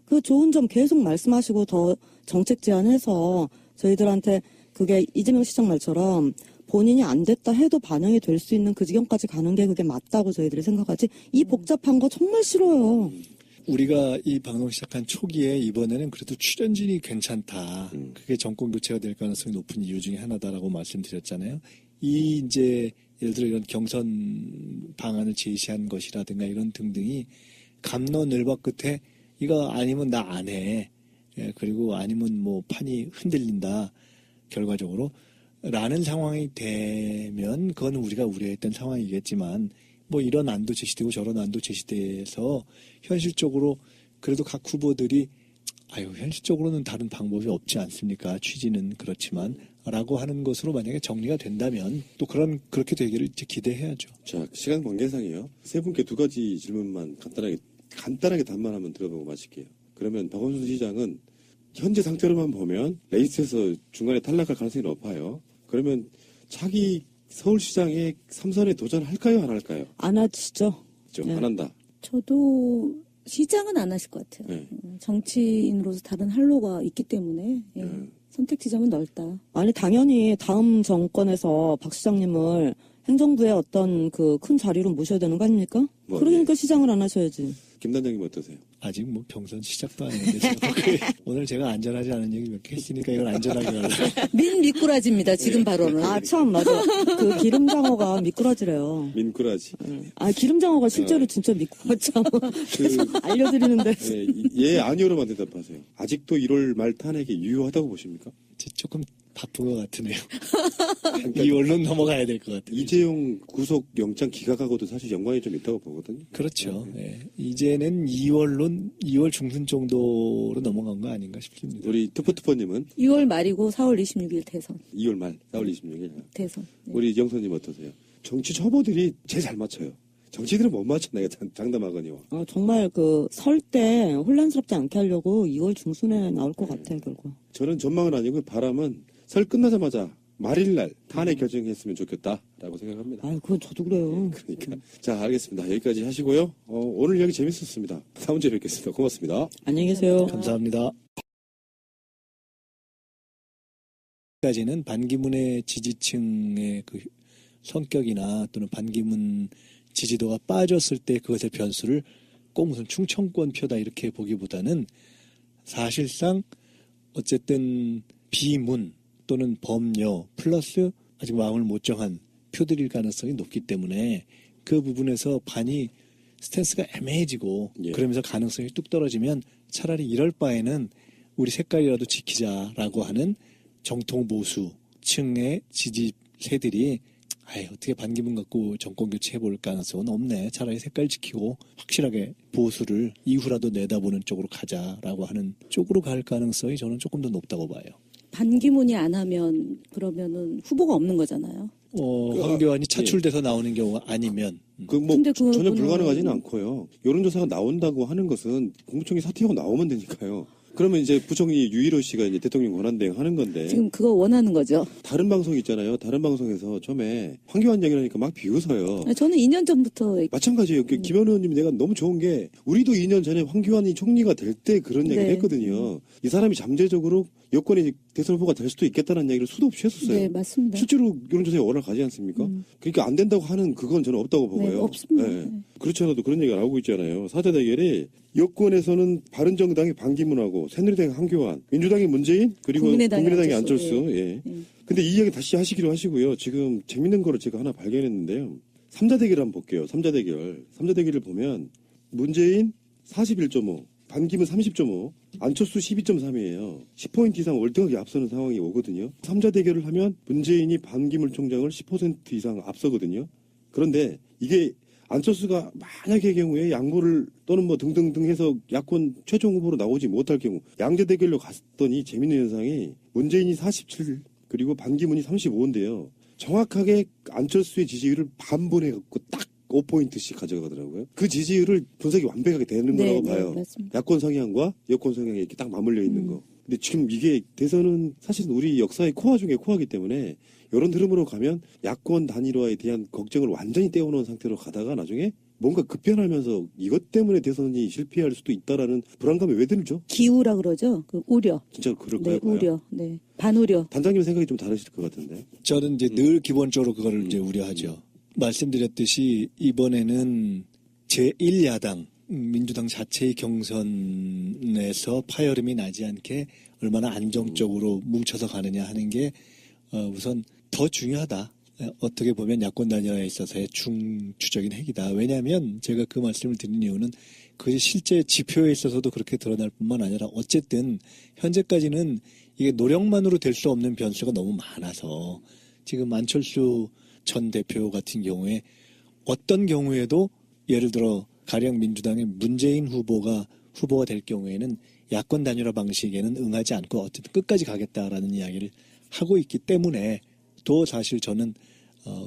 그 좋은 점 계속 말씀하시고 더 정책 제안해서 저희들한테 그게 이재명 시장 말처럼 본인이 안 됐다 해도 반영이 될 수 있는 그 지경까지 가는 게 그게 맞다고 저희들이 생각하지 이 복잡한 거 정말 싫어요. 우리가 이 방송 시작한 초기에 이번에는 그래도 출연진이 괜찮다. 그게 정권 교체가 될 가능성이 높은 이유 중에 하나다라고 말씀드렸잖아요. 이 이제 예를 들어 이런 경선 방안을 제시한 것이라든가 이런 등등이 갑론을박 끝에 이거 아니면 나 안 해. 예, 그리고 아니면 뭐 판이 흔들린다. 결과적으로 라는 상황이 되면 그건 우리가 우려했던 상황이겠지만 뭐 이런 안도 제시되고 저런 안도 제시돼서 현실적으로 그래도 각 후보들이 현실적으로는 다른 방법이 없지 않습니까? 취지는 그렇지만 라고 하는 것으로 만약에 정리가 된다면 또 그렇게 되기를 이제 기대해야죠. 자, 시간 관계상이요. 세 분께 두 가지 질문만 간단하게 답만하면 들어보고 마칠게요. 그러면 박원순 시장은 현재 상태로만 보면 레이스에서 중간에 탈락할 가능성이 높아요. 그러면 차기 서울시장에 3선에 도전할까요? 안 할까요? 안 하시죠? 네. 안 한다. 저도 시장은 안 하실 것 같아요. 네. 정치인으로서 다른 할로가 있기 때문에 선택 지점은 넓다. 아니 당연히 다음 정권에서 박 시장님을 행정부의 어떤 그 큰 자리로 모셔야 되는 거 아닙니까? 뭐, 그러니까 시장을 안 하셔야지. 김 단장님 어떠세요? 아직 뭐 경선 시작도 안 했는데 오늘 제가 안전하지 않은 얘기 몇 개 했으니까 이건 안전하게 하려고. 민미꾸라지입니다. 지금 발언은. 아 참 맞아. 그 기름장어가 미꾸라지래요. 민꾸라지. 아 기름장어가 실제로 진짜 미꾸라지. 알려드리는데. 네, 예, 아니오로만 대답하세요. 아직도 1월 말 탄핵이 유효하다고 보십니까? 조금 바쁜 것 같으네요. 이 언론 넘어가야 될 것 같아요. 이재용 구속 영장 기각하고도 사실 연관이 좀 있다고 보거든요. 그렇죠. 예. 이제는 2월 중순 정도로 넘어간 거 아닌가 싶습니다. 우리 투포투포님은 6월 말이고 4월 26일 대선. 2월 말, 4월 26일. 대선. 네. 우리 이정선님 어떠세요? 정치 초보들이 제일 잘 맞춰요. 정치인들은 못 맞잖아요. 장담하거니와. 정말 설 때 혼란스럽지 않게 하려고 2월 중순에 나올 것 같아요, 결국. 저는 전망은 아니고 바람은 설 끝나자마자 말일날 탄핵 결정했으면 좋겠다라고 생각합니다. 그건 저도 그래요. 그러니까 자, 알겠습니다. 여기까지 하시고요. 오늘 이야기 재밌었습니다. 다음 주에 뵙겠습니다. 고맙습니다. 안녕히 계세요. 감사합니다. 까지는 반기문의 지지층의 그 성격이나 또는 반기문 지지도가 빠졌을 때 그것의 변수를 꼭 무슨 충청권 표다 이렇게 보기보다는 사실상 어쨌든 비문 또는 범여 플러스 아직 마음을 못 정한 표들일 가능성이 높기 때문에 그 부분에서 반이 스탠스가 애매해지고 예. 그러면서 가능성이 뚝 떨어지면 차라리 이럴 바에는 우리 색깔이라도 지키자라고 하는 정통 보수층의 지지세들이 어떻게 반기문 갖고 정권 교체해볼 가능성은 없네. 차라리 색깔 지키고 확실하게 보수를 이후라도 내다보는 쪽으로 가자라고 하는 쪽으로 갈 가능성이 저는 조금 더 높다고 봐요. 반기문이 안 하면 그러면은 후보가 없는 거잖아요. 황교안이 차출돼서 나오는 경우가 아니면 근데 그거는- 전혀 불가능하지는 않고요. 여론조사가 나온다고 하는 것은 국무총리 사퇴하고 나오면 되니까요. 그러면 이제 부총리 유일호 씨가 이제 대통령 권한대행 하는 건데 지금 그거 원하는 거죠. 다른 방송 있잖아요. 다른 방송에서 처음에 황교안 얘기를 하니까 막 비웃어요. 저는 2년 전부터 마찬가지예요. 김현 의원님 내가 너무 좋은 게 우리도 2년 전에 황교안이 총리가 될 때 그런 얘기를 네. 했거든요. 이 사람이 잠재적으로 여권의 대선 후보가 될 수도 있겠다는 얘기를 수도 없이 했었어요. 네, 맞습니다. 실제로 여론조사에 워낙 가지 않습니까? 그러니까 안 된다고 하는 그건 저는 없다고 보고요. 네, 없습니다. 네. 그렇지 않아도 그런 얘기가 나오고 있잖아요. 4대 대결이 여권에서는 바른정당이 반기문하고 새누리당이 황교안, 민주당이 문재인, 그리고 국민의당이 국민의당이 안철수. 안철수. 예. 근데 이 이야기 다시 하시기로 하시고요. 지금 재밌는 거를 제가 하나 발견했는데요. 3자 대결 한번 볼게요. 3자 대결. 3자 대결을 보면 문재인 41.5, 반기문 30.5, 안철수 12.3이에요. 10포인트 이상 월등하게 앞서는 상황이 오거든요. 3자 대결을 하면 문재인이 반기문 총장을 10% 이상 앞서거든요. 그런데 이게 안철수가 만약의 경우에 양보를 또는 뭐 등등등 해서 야권 최종 후보로 나오지 못할 경우 양자 대결로 갔더니 재밌는 현상이 문재인이 47 그리고 반기문이 35인데요. 정확하게 안철수의 지지율을 반분해갖고 딱 5포인트씩 가져가더라고요. 그 지지율을 분석이 완벽하게 되는 거라고 봐요. 맞습니다. 야권 성향과 여권 성향이 이렇게 딱 맞물려 있는 거. 근데 지금 이게 대선은 사실 우리 역사의 코어 중에 코어이기 때문에 이런 흐름으로 가면 야권 단일화에 대한 걱정을 완전히 떼어놓은 상태로 가다가 나중에 뭔가 급변하면서 이것 때문에 대선이 실패할 수도 있다라는 불안감이 왜 들죠? 기우라 그러죠. 그 우려. 진짜 그럴까요? 네, 우려. 네. 반우려. 단장님 생각이 좀 다르실 것 같은데. 저는 이제 늘 기본적으로 그거를 이제 우려하죠. 말씀드렸듯이 이번에는 제1야당 민주당 자체의 경선에서 파열음이 나지 않게 얼마나 안정적으로 뭉쳐서 가느냐 하는 게 우선 더 중요하다. 어떻게 보면 야권 단일화에 있어서의 중추적인 핵이다. 왜냐하면 제가 그 말씀을 드린 이유는 그것이 실제 지표에 있어서도 그렇게 드러날 뿐만 아니라 어쨌든 현재까지는 이게 노력만으로 될 수 없는 변수가 너무 많아서 지금 안철수 전 대표 같은 경우에 어떤 경우에도 예를 들어 가령 민주당의 문재인 후보가 될 경우에는 야권 단일화 방식에는 응하지 않고 어쨌든 끝까지 가겠다라는 이야기를 하고 있기 때문에 또 사실 저는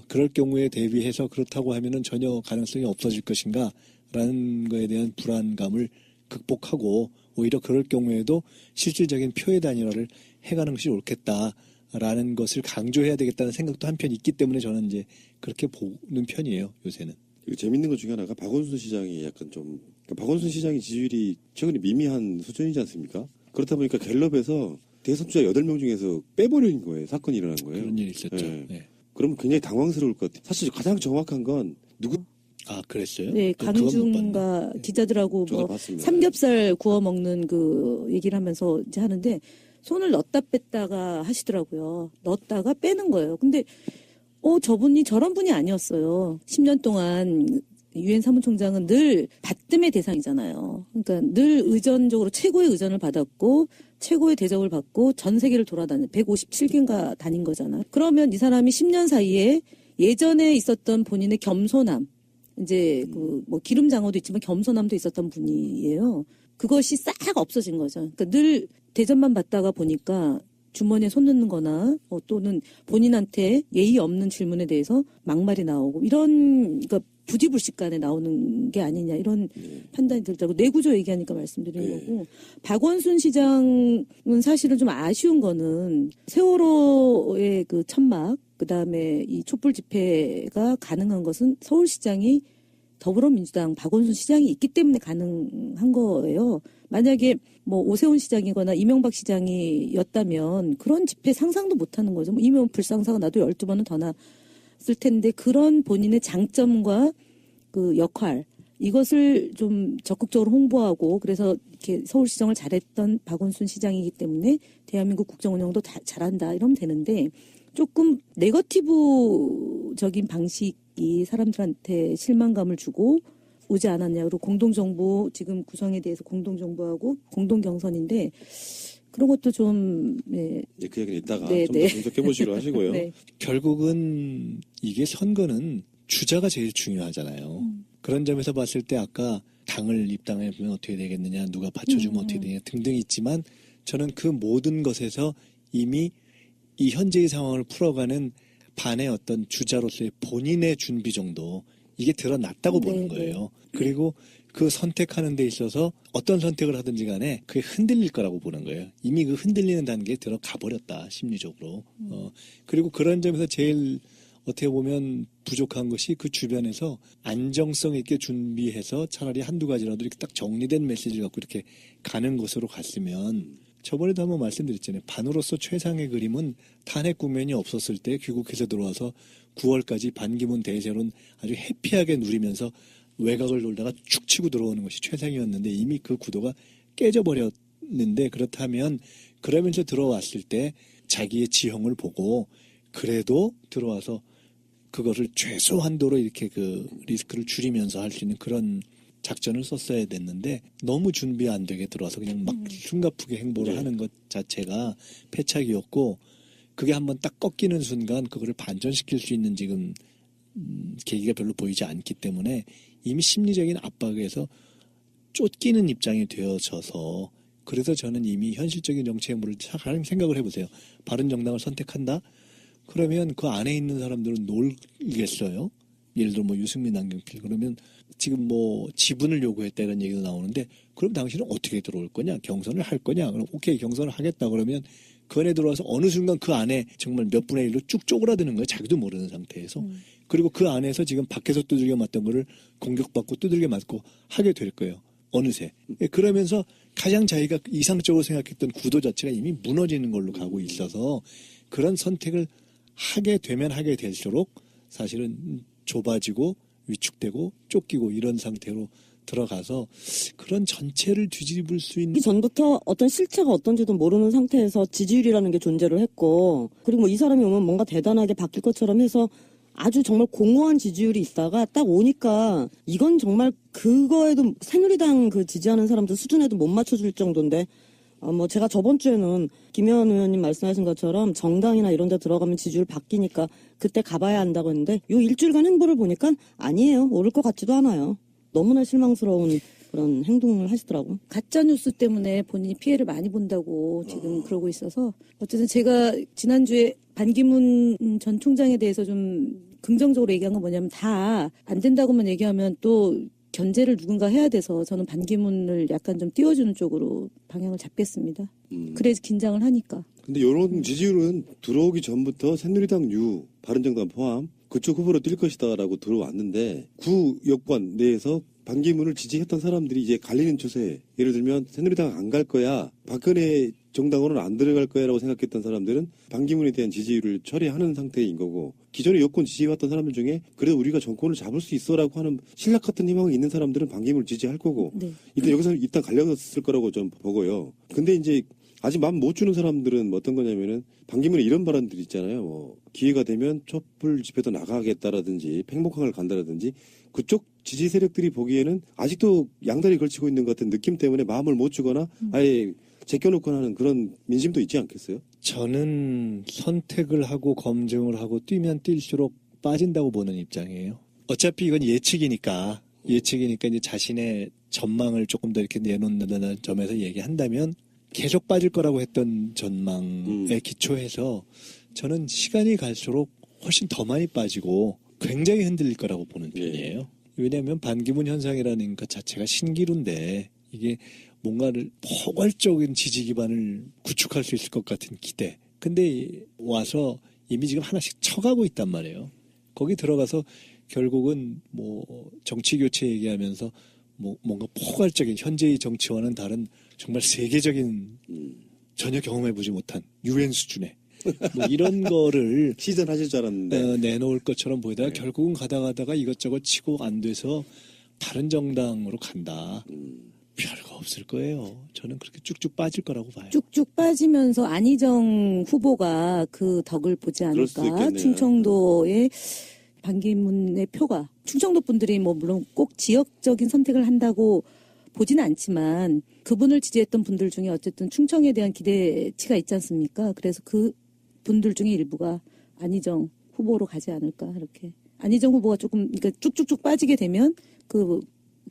그럴 경우에 대비해서 그렇다고 하면은 전혀 가능성이 없어질 것인가 라는 거에 대한 불안감을 극복하고 오히려 그럴 경우에도 실질적인 표의 단일화를 해가는 것이 옳겠다라는 것을 강조해야 되겠다는 생각도 한편 있기 때문에 저는 이제 그렇게 보는 편이에요, 요새는. 그리고 재밌는 것 중에 하나가 박원순 시장이 약간 좀 그러니까 박원순 시장의 지지율이 최근에 미미한 수준이지 않습니까? 그렇다 보니까 갤럽에서 대선 주자 8명 중에서 빼버린 거예요. 사건이 일어난 거예요. 그런 일이 있었죠. 네. 네. 그러면 굉장히 당황스러울 것 같아요. 사실 가장 정확한 건 누구 아, 그랬어요? 네, 그건 못 강중가 봤네. 기자들하고 저도 뭐 봤습니다. 삼겹살 구워 먹는 그 얘기를 하면서 이제 하는데 손을 넣었다 뺐다가 하시더라고요. 넣었다가 빼는 거예요. 근데 저분이 저런 분이 아니었어요. 10년 동안 유엔 사무총장은 늘 받듦의 대상이잖아요. 그러니까 늘 의전적으로 최고의 의전을 받았고 최고의 대접을 받고 전 세계를 돌아다닌 157개인가 다닌 거잖아요. 그러면 이 사람이 10년 사이에 예전에 있었던 본인의 겸손함, 이제 뭐 기름 장어도 있지만 겸손함도 있었던 분이에요. 그것이 싹 없어진 거죠. 그러니까 늘 대접만 받다가 보니까 주머니에 손 넣는 거나 또는 본인한테 예의 없는 질문에 대해서 막말이 나오고 이런 그러니까 부지불식간에 나오는 게 아니냐 이런 판단이 들더라고. 내구조 얘기하니까 말씀드린 거고. 박원순 시장은 사실은 좀 아쉬운 거는 세월호의 그 천막 그다음에 이 촛불 집회가 가능한 것은 서울시장이 더불어민주당 박원순 시장이 있기 때문에 가능한 거예요. 만약에 뭐 오세훈 시장이거나 이명박 시장이었다면 그런 집회 상상도 못하는 거죠. 뭐 이명 불상사가 나도 12번은 더 났을 텐데 그런 본인의 장점과 그 역할 이것을 좀 적극적으로 홍보하고 그래서 이렇게 서울시정을 잘했던 박원순 시장이기 때문에 대한민국 국정 운영도 잘한다 이러면 되는데 조금 네거티브적인 방식이 사람들한테 실망감을 주고 오지 않았냐. 그리고 공동정부 지금 구성에 대해서 공동정부하고 공동경선인데 그런 것도 좀 네. 이제 그 얘기는 이따가 네, 좀 더 네. 분석해보시기로 하시고요. 네. 결국은 이게 선거는 주자가 제일 중요하잖아요. 그런 점에서 봤을 때 아까 당을 입당해 보면 어떻게 되겠느냐, 누가 받쳐주면 어떻게 되냐 등등 있지만 저는 그 모든 것에서 이미 이 현재의 상황을 풀어가는 반의 어떤 주자로서의 본인의 준비 정도 이게 드러났다고 보는 거예요. 그리고 그 선택하는 데 있어서 어떤 선택을 하든지 간에 그게 흔들릴 거라고 보는 거예요. 이미 그 흔들리는 단계에 들어가 버렸다 심리적으로. 그리고 그런 점에서 제일 어떻게 보면 부족한 것이 그 주변에서 안정성 있게 준비해서 차라리 한두 가지라도 이렇게 딱 정리된 메시지를 갖고 이렇게 가는 것으로 갔으면 저번에도 한번 말씀드렸잖아요. 반으로서 최상의 그림은 탄핵 국면이 없었을 때 귀국해서 들어와서 9월까지 반기문 대세론 아주 해피하게 누리면서 외곽을 돌다가 축 치고 들어오는 것이 최상이었는데 이미 그 구도가 깨져버렸는데 그렇다면 그러면서 들어왔을 때 자기의 지형을 보고 그래도 들어와서 그거를 최소한도로 이렇게 그 리스크를 줄이면서 할 수 있는 그런 작전을 썼어야 됐는데 너무 준비 안 되게 들어와서 그냥 막 숨가쁘게 행보를 하는 것 자체가 패착이었고 그게 한번 딱 꺾이는 순간 그거를 반전시킬 수 있는 지금 계기가 별로 보이지 않기 때문에 이미 심리적인 압박에서 쫓기는 입장이 되어져서 그래서 저는 이미 현실적인 정치 행보를 생각을 해보세요. 바른정당을 선택한다? 그러면 그 안에 있는 사람들은 놀겠어요? 예를 들어 뭐 유승민, 안경필 그러면 지금 뭐 지분을 요구했다 이런 얘기도 나오는데 그럼 당신은 어떻게 들어올 거냐? 경선을 할 거냐? 그럼 오케이 경선을 하겠다 그러면 그 안에 들어와서 어느 순간 그 안에 정말 몇 분의 1로 쭉 쪼그라드는 거예요. 자기도 모르는 상태에서. 그리고 그 안에서 지금 밖에서 두들겨 맞던 거를 공격받고 두들겨 맞고 하게 될 거예요. 어느새. 그러면서 가장 자기가 이상적으로 생각했던 구도 자체가 이미 무너지는 걸로 가고 있어서 그런 선택을 하게 되면 하게 될수록 사실은 좁아지고 위축되고 쫓기고 이런 상태로 들어가서 그런 전체를 뒤집을 수 있는 이 전부터 어떤 실체가 어떤지도 모르는 상태에서 지지율이라는 게 존재를 했고 그리고 뭐 이 사람이 오면 뭔가 대단하게 바뀔 것처럼 해서 아주 정말 공허한 지지율이 있다가 딱 오니까 이건 정말 그거에도 새누리당 그 지지하는 사람들 수준에도 못 맞춰줄 정도인데 뭐 제가 저번 주에는 김혜원 의원님 말씀하신 것처럼 정당이나 이런 데 들어가면 지지율 바뀌니까 그때 가봐야 한다고 했는데 요 일주일간 행보를 보니까 아니에요. 오를 것 같지도 않아요. 너무나 실망스러운 그런 행동을 하시더라고. 가짜뉴스 때문에 본인이 피해를 많이 본다고 지금 그러고 있어서 어쨌든 제가 지난주에 반기문 전 총장에 대해서 좀 긍정적으로 얘기한 건 뭐냐면 다 안 된다고만 얘기하면 또 견제를 누군가 해야 돼서 저는 반기문을 약간 좀 띄워주는 쪽으로 방향을 잡겠습니다. 그래서 긴장을 하니까. 근데 이런 지지율은 들어오기 전부터 새누리당 유, 바른정당 포함 그쪽 후보로 뛸 것이다라고 들어왔는데 구 여권 내에서 반기문을 지지했던 사람들이 이제 갈리는 추세. 예를 들면 새누리당 안 갈 거야. 박근혜 정당으로는 안 들어갈 거야라고 생각했던 사람들은 반기문에 대한 지지율을 처리하는 상태인 거고 기존에 여권 지지해왔던 사람들 중에 그래도 우리가 정권을 잡을 수 있어라고 하는 신락 같은 희망이 있는 사람들은 반기문을 지지할 거고 네. 일단 여기서 일단 갈렸을 거라고 좀 보고요. 근데 이제 아직 마음 못 주는 사람들은 어떤 거냐면은 반기문에 이런 발언들이 있잖아요. 뭐 기회가 되면 촛불 집회도 나가겠다라든지 팽목항을 간다라든지 그쪽 지지 세력들이 보기에는 아직도 양다리 걸치고 있는 것 같은 느낌 때문에 마음을 못 주거나 아예 제껴놓거나 하는 그런 민심도 있지 않겠어요? 저는 선택을 하고 검증을 하고 뛰면 뛸수록 빠진다고 보는 입장이에요. 어차피 이건 예측이니까 이제 자신의 전망을 조금 더 이렇게 내놓는다는 점에서 얘기한다면 계속 빠질 거라고 했던 전망에 기초해서 저는 시간이 갈수록 훨씬 더 많이 빠지고 굉장히 흔들릴 거라고 보는 편이에요. 왜냐하면 반기문 현상이라는 것 자체가 신기루인데 이게 뭔가를 포괄적인 지지 기반을 구축할 수 있을 것 같은 기대. 근데 와서 이미 지금 하나씩 쳐가고 있단 말이에요. 거기 들어가서 결국은 뭐 정치 교체 얘기하면서 뭐 뭔가 포괄적인 현재의 정치와는 다른 정말 세계적인 전혀 경험해보지 못한 유엔 수준의 뭐 이런 거를 시전하실 줄 알았는데 내놓을 것처럼 보이다가 결국은 가다가 이것저것 치고 안 돼서 다른 정당으로 간다. 별거 없을 거예요. 저는 그렇게 쭉쭉 빠질 거라고 봐요. 쭉쭉 빠지면서 안희정 후보가 그 덕을 보지 그럴 수도 않을까. 있겠네요. 충청도의 반기문의 표가 충청도 분들이 뭐 물론 꼭 지역적인 선택을 한다고 보지는 않지만 그분을 지지했던 분들 중에 어쨌든 충청에 대한 기대치가 있지 않습니까? 그래서 그 분들 중에 일부가 안희정 후보로 가지 않을까 이렇게. 안희정 후보가 조금 그러니까 쭉쭉쭉 빠지게 되면 그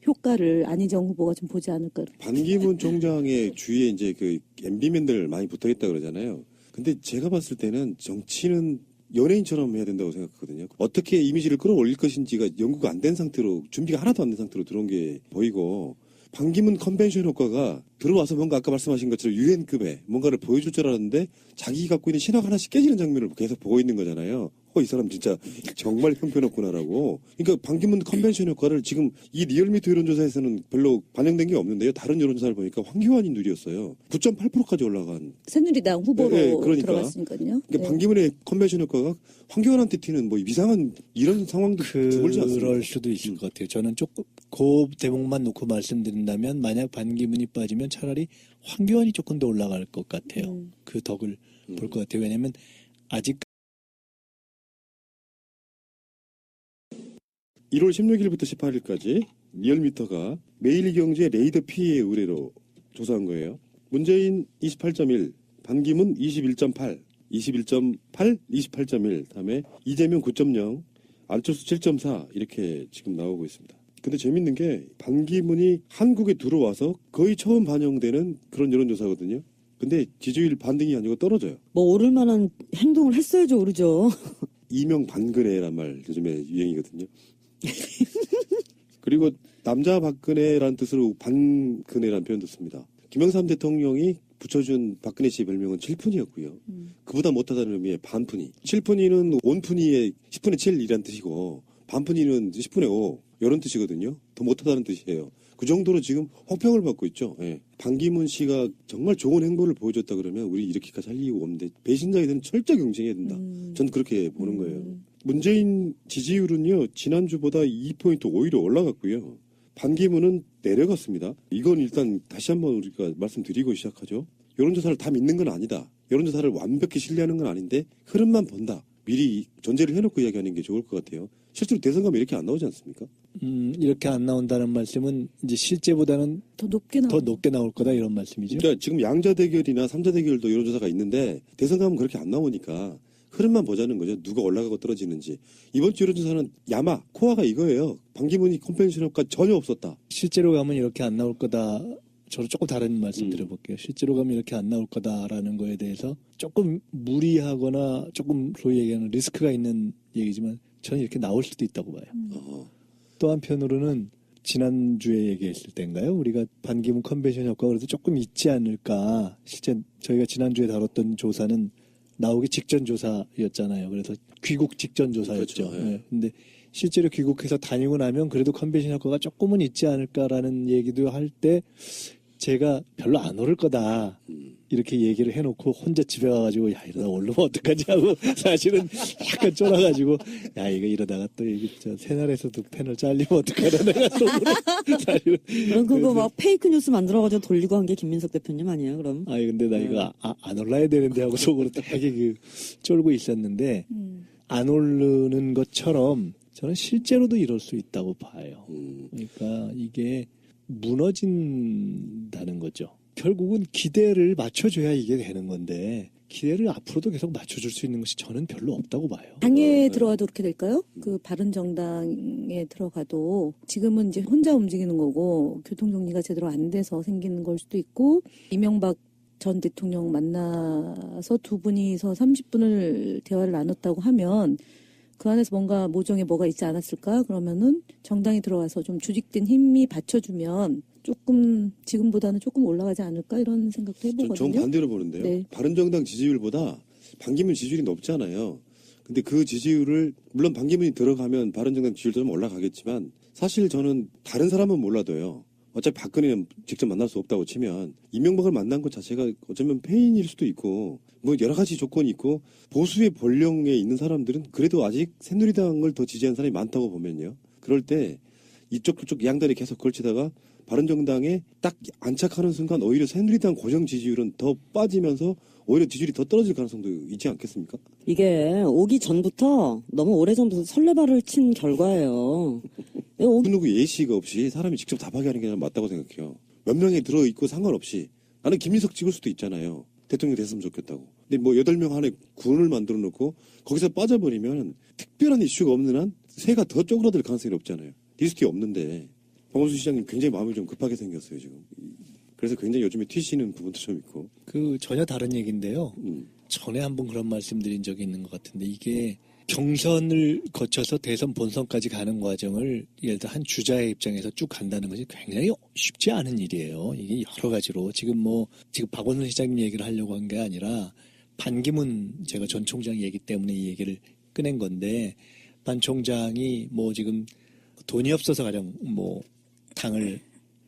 효과를 안희정 후보가 좀 보지 않을까. 반기문 총장의 주위에 이제 그 MB맨들 많이 붙어있다 그러잖아요. 근데 제가 봤을 때는 정치는 연예인처럼 해야 된다고 생각하거든요. 어떻게 이미지를 끌어올릴 것인지가 연구가 안 된 상태로, 준비가 하나도 안 된 상태로 들어온 게 보이고, 반기문 컨벤션 효과가 들어와서 뭔가 아까 말씀하신 것처럼 유엔급의 뭔가를 보여줄 줄 알았는데 자기 갖고 있는 신화가 하나씩 깨지는 장면을 계속 보고 있는 거잖아요. 이 사람 진짜 정말 형편없구나라고. 그러니까 반기문 컨벤션 효과를 지금 이 리얼미터 여론조사에서는 별로 반영된 게 없는데요. 다른 여론조사를 보니까 황교안이 누리였어요. 9.8%까지 올라간. 새누리당 후보로 그러니까. 들어갔으니까요. 그러니까 반기문의 컨벤션 효과가 황교안한테 튀는 뭐 이상한 이런 상황도 두물지 않습니다. 그럴 수도 있을 것 같아요. 저는 조금 그 대목만 놓고 말씀드린다면 만약 반기문이 빠지면 차라리 황교안이 조금 더 올라갈 것 같아요. 그 덕을 볼 것 같아요. 왜냐하면 아직 1월 16일부터 18일까지 리얼미터가 매일경제 레이더 피해 의뢰로 조사한 거예요. 문재인 28.1, 반기문 21.8, 21.8, 28.1, 다음에 이재명 9.0, 안철수 7.4 이렇게 지금 나오고 있습니다. 근데 재밌는 게 반기문이 한국에 들어와서 거의 처음 반영되는 그런 여론조사거든요. 근데 지지율 반등이 아니고 떨어져요. 뭐 오를 만한 행동을 했어야지 오르죠. 이명 반근혜란 말 요즘에 유행이거든요. 그리고 남자 박근혜라는 뜻으로 반근혜라는 표현도 씁니다. 김영삼 대통령이 붙여준 박근혜 씨의 별명은 7푼이었고요. 그보다 못하다는 의미의 반푼이. 7푼이는 온푼이의 10분의 7이라는 뜻이고 반푼이는 10분의 5 이런 뜻이거든요. 더 못하다는 뜻이에요. 그 정도로 지금 혹평을 받고 있죠. 예. 반기문 씨가 정말 좋은 행보를 보여줬다 그러면 우리 이렇게까지 할 이유가 없는데 배신자에 대한 철저히 경쟁해야 된다. 전 그렇게 보는 거예요. 문재인 지지율은요. 지난주보다 2포인트 오히려 올라갔고요. 반기문은 내려갔습니다. 이건 일단 다시 한번 우리가 말씀드리고 시작하죠. 여론조사를 다 믿는 건 아니다. 여론조사를 완벽히 신뢰하는 건 아닌데 흐름만 본다. 미리 전제를 해놓고 이야기하는 게 좋을 것 같아요. 실제로 대선 가면 이렇게 안 나오지 않습니까? 이렇게 안 나온다는 말씀은 이제 실제보다는 더 높게 나올 거다 이런 말씀이죠. 그러니까 지금 양자 대결이나 삼자 대결도 여론조사가 있는데 대선 가면 그렇게 안 나오니까 흐름만 보자는 거죠. 누가 올라가고 떨어지는지. 이번 주 여론조사는 야마, 코어가 이거예요. 반기문이 컨벤션 효과 전혀 없었다. 실제로 가면 이렇게 안 나올 거다. 저는 조금 다른 말씀 드려볼게요. 실제로 가면 이렇게 안 나올 거다라는 거에 대해서 조금 무리하거나 조금 소위 얘기하는 리스크가 있는 얘기지만 저는 이렇게 나올 수도 있다고 봐요. 또 한편으로는 지난주에 얘기했을 때인가요? 우리가 반기문 컨벤션 효과가 그래도 조금 있지 않을까. 실제 저희가 지난주에 다뤘던 조사는 나오기 직전 조사였잖아요. 그래서 귀국 직전 조사였죠. 그렇죠. 네. 근데 실제로 귀국해서 다니고 나면 그래도 컨벤션 효과가 조금은 있지 않을까라는 얘기도 할 때 제가 별로 안 오를 거다. 이렇게 얘기를 해놓고 혼자 집에 가가지고 야 이러다 오르면 어떡하지 하고 사실은 약간 쫄아가지고 야 이거 이러다가 또 여기 저 새날에서도 패널 잘리면 어떡하나 내가 속으로 사실은 그럼 그거 막 페이크 뉴스 만들어가지고 돌리고 한 게 김민석 대표님 아니에요? 그럼? 아니 근데 나 이거 안 올라야 되는데 하고 속으로 되게 그 쫄고 있었는데 안 오르는 것처럼 저는 실제로도 이럴 수 있다고 봐요. 그러니까 이게 무너진다는 거죠. 결국은 기대를 맞춰줘야 이게 되는 건데 기대를 앞으로도 계속 맞춰줄 수 있는 것이 저는 별로 없다고 봐요. 당에 들어가도 그렇게 될까요? 그 바른정당에 들어가도 지금은 이제 혼자 움직이는 거고 교통정리가 제대로 안 돼서 생기는 걸 수도 있고 이명박 전 대통령 만나서 두 분이서 30분을 대화를 나눴다고 하면 그 안에서 뭔가 모종에 뭐가 있지 않았을까? 그러면은 정당이 들어와서 좀 조직된 힘이 받쳐주면 조금 지금보다는 조금 올라가지 않을까 이런 생각도 해보거든요. 전 반대로 보는데요. 네. 바른정당 지지율보다 반기문 지지율이 높잖아요. 근데 그 지지율을 물론 반기문이 들어가면 바른정당 지지율도 좀 올라가겠지만 사실 저는 다른 사람은 몰라도요. 어차피 박근혜는 직접 만날 수 없다고 치면 이명박을 만난 것 자체가 어쩌면 패인일 수도 있고 뭐 여러 가지 조건이 있고 보수의 본령에 있는 사람들은 그래도 아직 새누리당을 더 지지하는 사람이 많다고 보면요. 그럴 때 이쪽 저쪽 양다리 계속 걸치다가 바른정당에 딱 안착하는 순간 오히려 새누리당 고정 지지율은 더 빠지면서 오히려 지지율이 더 떨어질 가능성도 있지 않겠습니까? 이게 오기 전부터 너무 오래전부터 설레발을 친 결과예요. 누구 예시가 없이 사람이 직접 답하게 하는 게 맞다고 생각해요. 몇 명이 들어있고 상관없이 나는 김민석 찍을 수도 있잖아요. 대통령 됐으면 좋겠다고. 근데 뭐 8명 안에 군을 만들어 놓고 거기서 빠져버리면 특별한 이슈가 없는 한 새가 더 쪼그라들 가능성이 높잖아요. 리스트가 없는데 박원순 시장님 굉장히 마음이 좀 급하게 생겼어요 지금. 그래서 굉장히 요즘에 튀시는 부분도 좀 있고. 그 전혀 다른 얘기인데요. 전에 한번 그런 말씀드린 적이 있는 것 같은데 이게 경선을 거쳐서 대선 본선까지 가는 과정을 예를 들어 한 주자의 입장에서 쭉 간다는 것이 굉장히 쉽지 않은 일이에요. 이게 여러 가지로 지금 박원순 시장님 얘기를 하려고 한 게 아니라 반기문 제가 전 총장 얘기 때문에 이 얘기를 꺼낸 건데 반 총장이 뭐 지금 돈이 없어서 가령 뭐 당을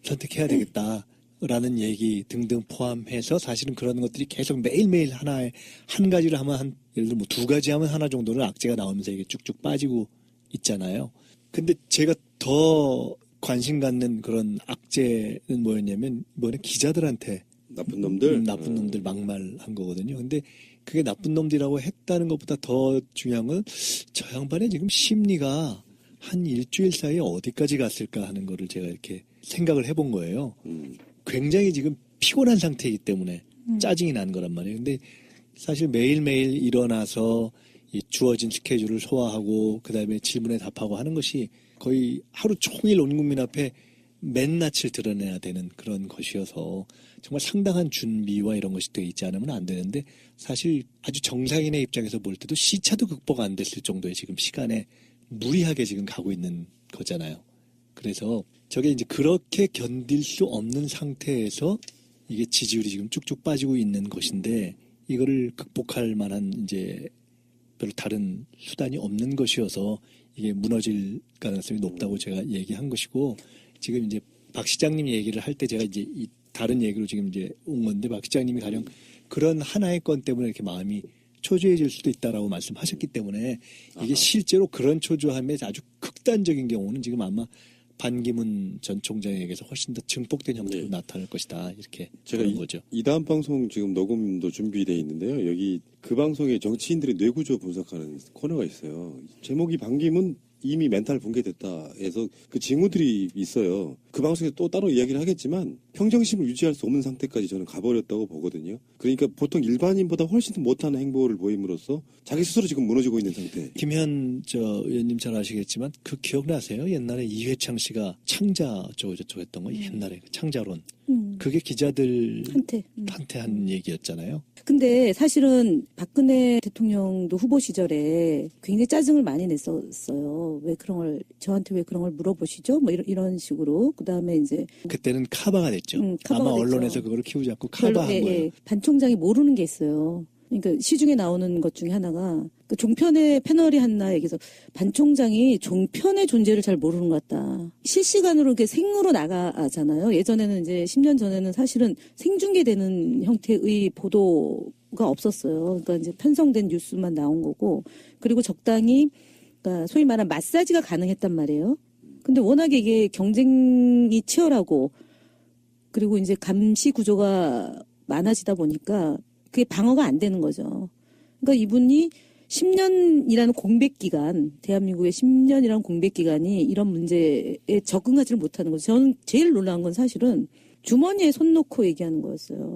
선택해야 되겠다라는 얘기 등등 포함해서 사실은 그런 것들이 계속 매일매일 한 가지를 하면 예를 들어 뭐 2가지 하면 하나 정도는 악재가 나오면서 이게 쭉쭉 빠지고 있잖아요. 근데 제가 더 관심 갖는 그런 악재는 뭐였냐면 이번에 기자들한테 나쁜 놈들? 나쁜 놈들 막말한 거거든요. 근데 그게 나쁜 놈들이라고 했다는 것보다 더 중요한 건 저 양반의 지금 심리가 한 일주일 사이에 어디까지 갔을까 하는 거를 제가 이렇게 생각을 해본 거예요. 굉장히 지금 피곤한 상태이기 때문에 짜증이 난 거란 말이에요. 근데 사실 매일매일 일어나서 이 주어진 스케줄을 소화하고 그다음에 질문에 답하고 하는 것이 거의 하루 종일 온 국민 앞에 맨낯을 드러내야 되는 그런 것이어서 정말 상당한 준비와 이런 것이 되어 있지 않으면 안 되는데 사실 아주 정상인의 입장에서 볼 때도 시차도 극복 안 됐을 정도의 지금 시간에 무리하게 지금 가고 있는 거잖아요. 그래서 저게 이제 그렇게 견딜 수 없는 상태에서 이게 지지율이 지금 쭉쭉 빠지고 있는 것인데 이거를 극복할 만한 이제 별로 다른 수단이 없는 것이어서 이게 무너질 가능성이 높다고 제가 얘기한 것이고 지금 이제 박 시장님 얘기를 할 때 제가 이제 이 다른 얘기로 지금 이제 온 건데 박 시장님이 가령 그런 하나의 건 때문에 이렇게 마음이 초조해질 수도 있다라고 말씀하셨기 때문에 이게 실제로 그런 초조함에 아주 극단적인 경우는 지금 아마 반기문 전 총장에게서 훨씬 더 증폭된 형태로 나타날 것이다 이렇게 제가 그런 거죠. 이 다음 방송 지금 녹음도 준비되어 있는데요. 여기 그 방송에 정치인들의 뇌구조 분석하는 코너가 있어요. 제목이 반기문 이미 멘탈 붕괴됐다 해서 그 징후들이 있어요. 그 방송에서 또 따로 이야기를 하겠지만 평정심을 유지할 수 없는 상태까지 저는 가버렸다고 보거든요. 그러니까 보통 일반인보다 훨씬 더 못하는 행보를 보임으로써 자기 스스로 지금 무너지고 있는 상태. 김현 의원님 잘 아시겠지만 그 기억나세요? 옛날에 이회창 씨가 창자 저거 했던 거 옛날에 그 창자론. 그게 기자들한테 한 얘기였잖아요. 근데 사실은 박근혜 대통령도 후보 시절에 굉장히 짜증을 많이 냈었어요. 저한테 왜 그런 걸 물어보시죠? 뭐 이런 식으로. 그 다음에 이제. 그때는 카바가 됐죠. 카바가 아마 됐죠. 언론에서 그걸 키우지 않고 카바한 거예요. 반 총장이 모르는 게 있어요. 그러니까 시중에 나오는 것 중에 하나가 그 종편의 패널이 한나 얘기해서 반 총장이 종편의 존재를 잘 모르는 것 같다. 실시간으로 이렇게 생으로 나가잖아요. 예전에는 이제 10년 전에는 사실은 생중계되는 형태의 보도가 없었어요. 그러니까 이제 편성된 뉴스만 나온 거고 그리고 적당히 그러니까 소위 말하는 마사지가 가능했단 말이에요. 근데 워낙에 이게 경쟁이 치열하고 그리고 이제 감시 구조가 많아지다 보니까 그게 방어가 안 되는 거죠. 그러니까 이분이 10년이라는 공백 기간, 대한민국의 10년이라는 공백 기간이 이런 문제에 적응하지를 못하는 거죠. 저는 제일 놀라운 건 사실은 주머니에 손 놓고 얘기하는 거였어요.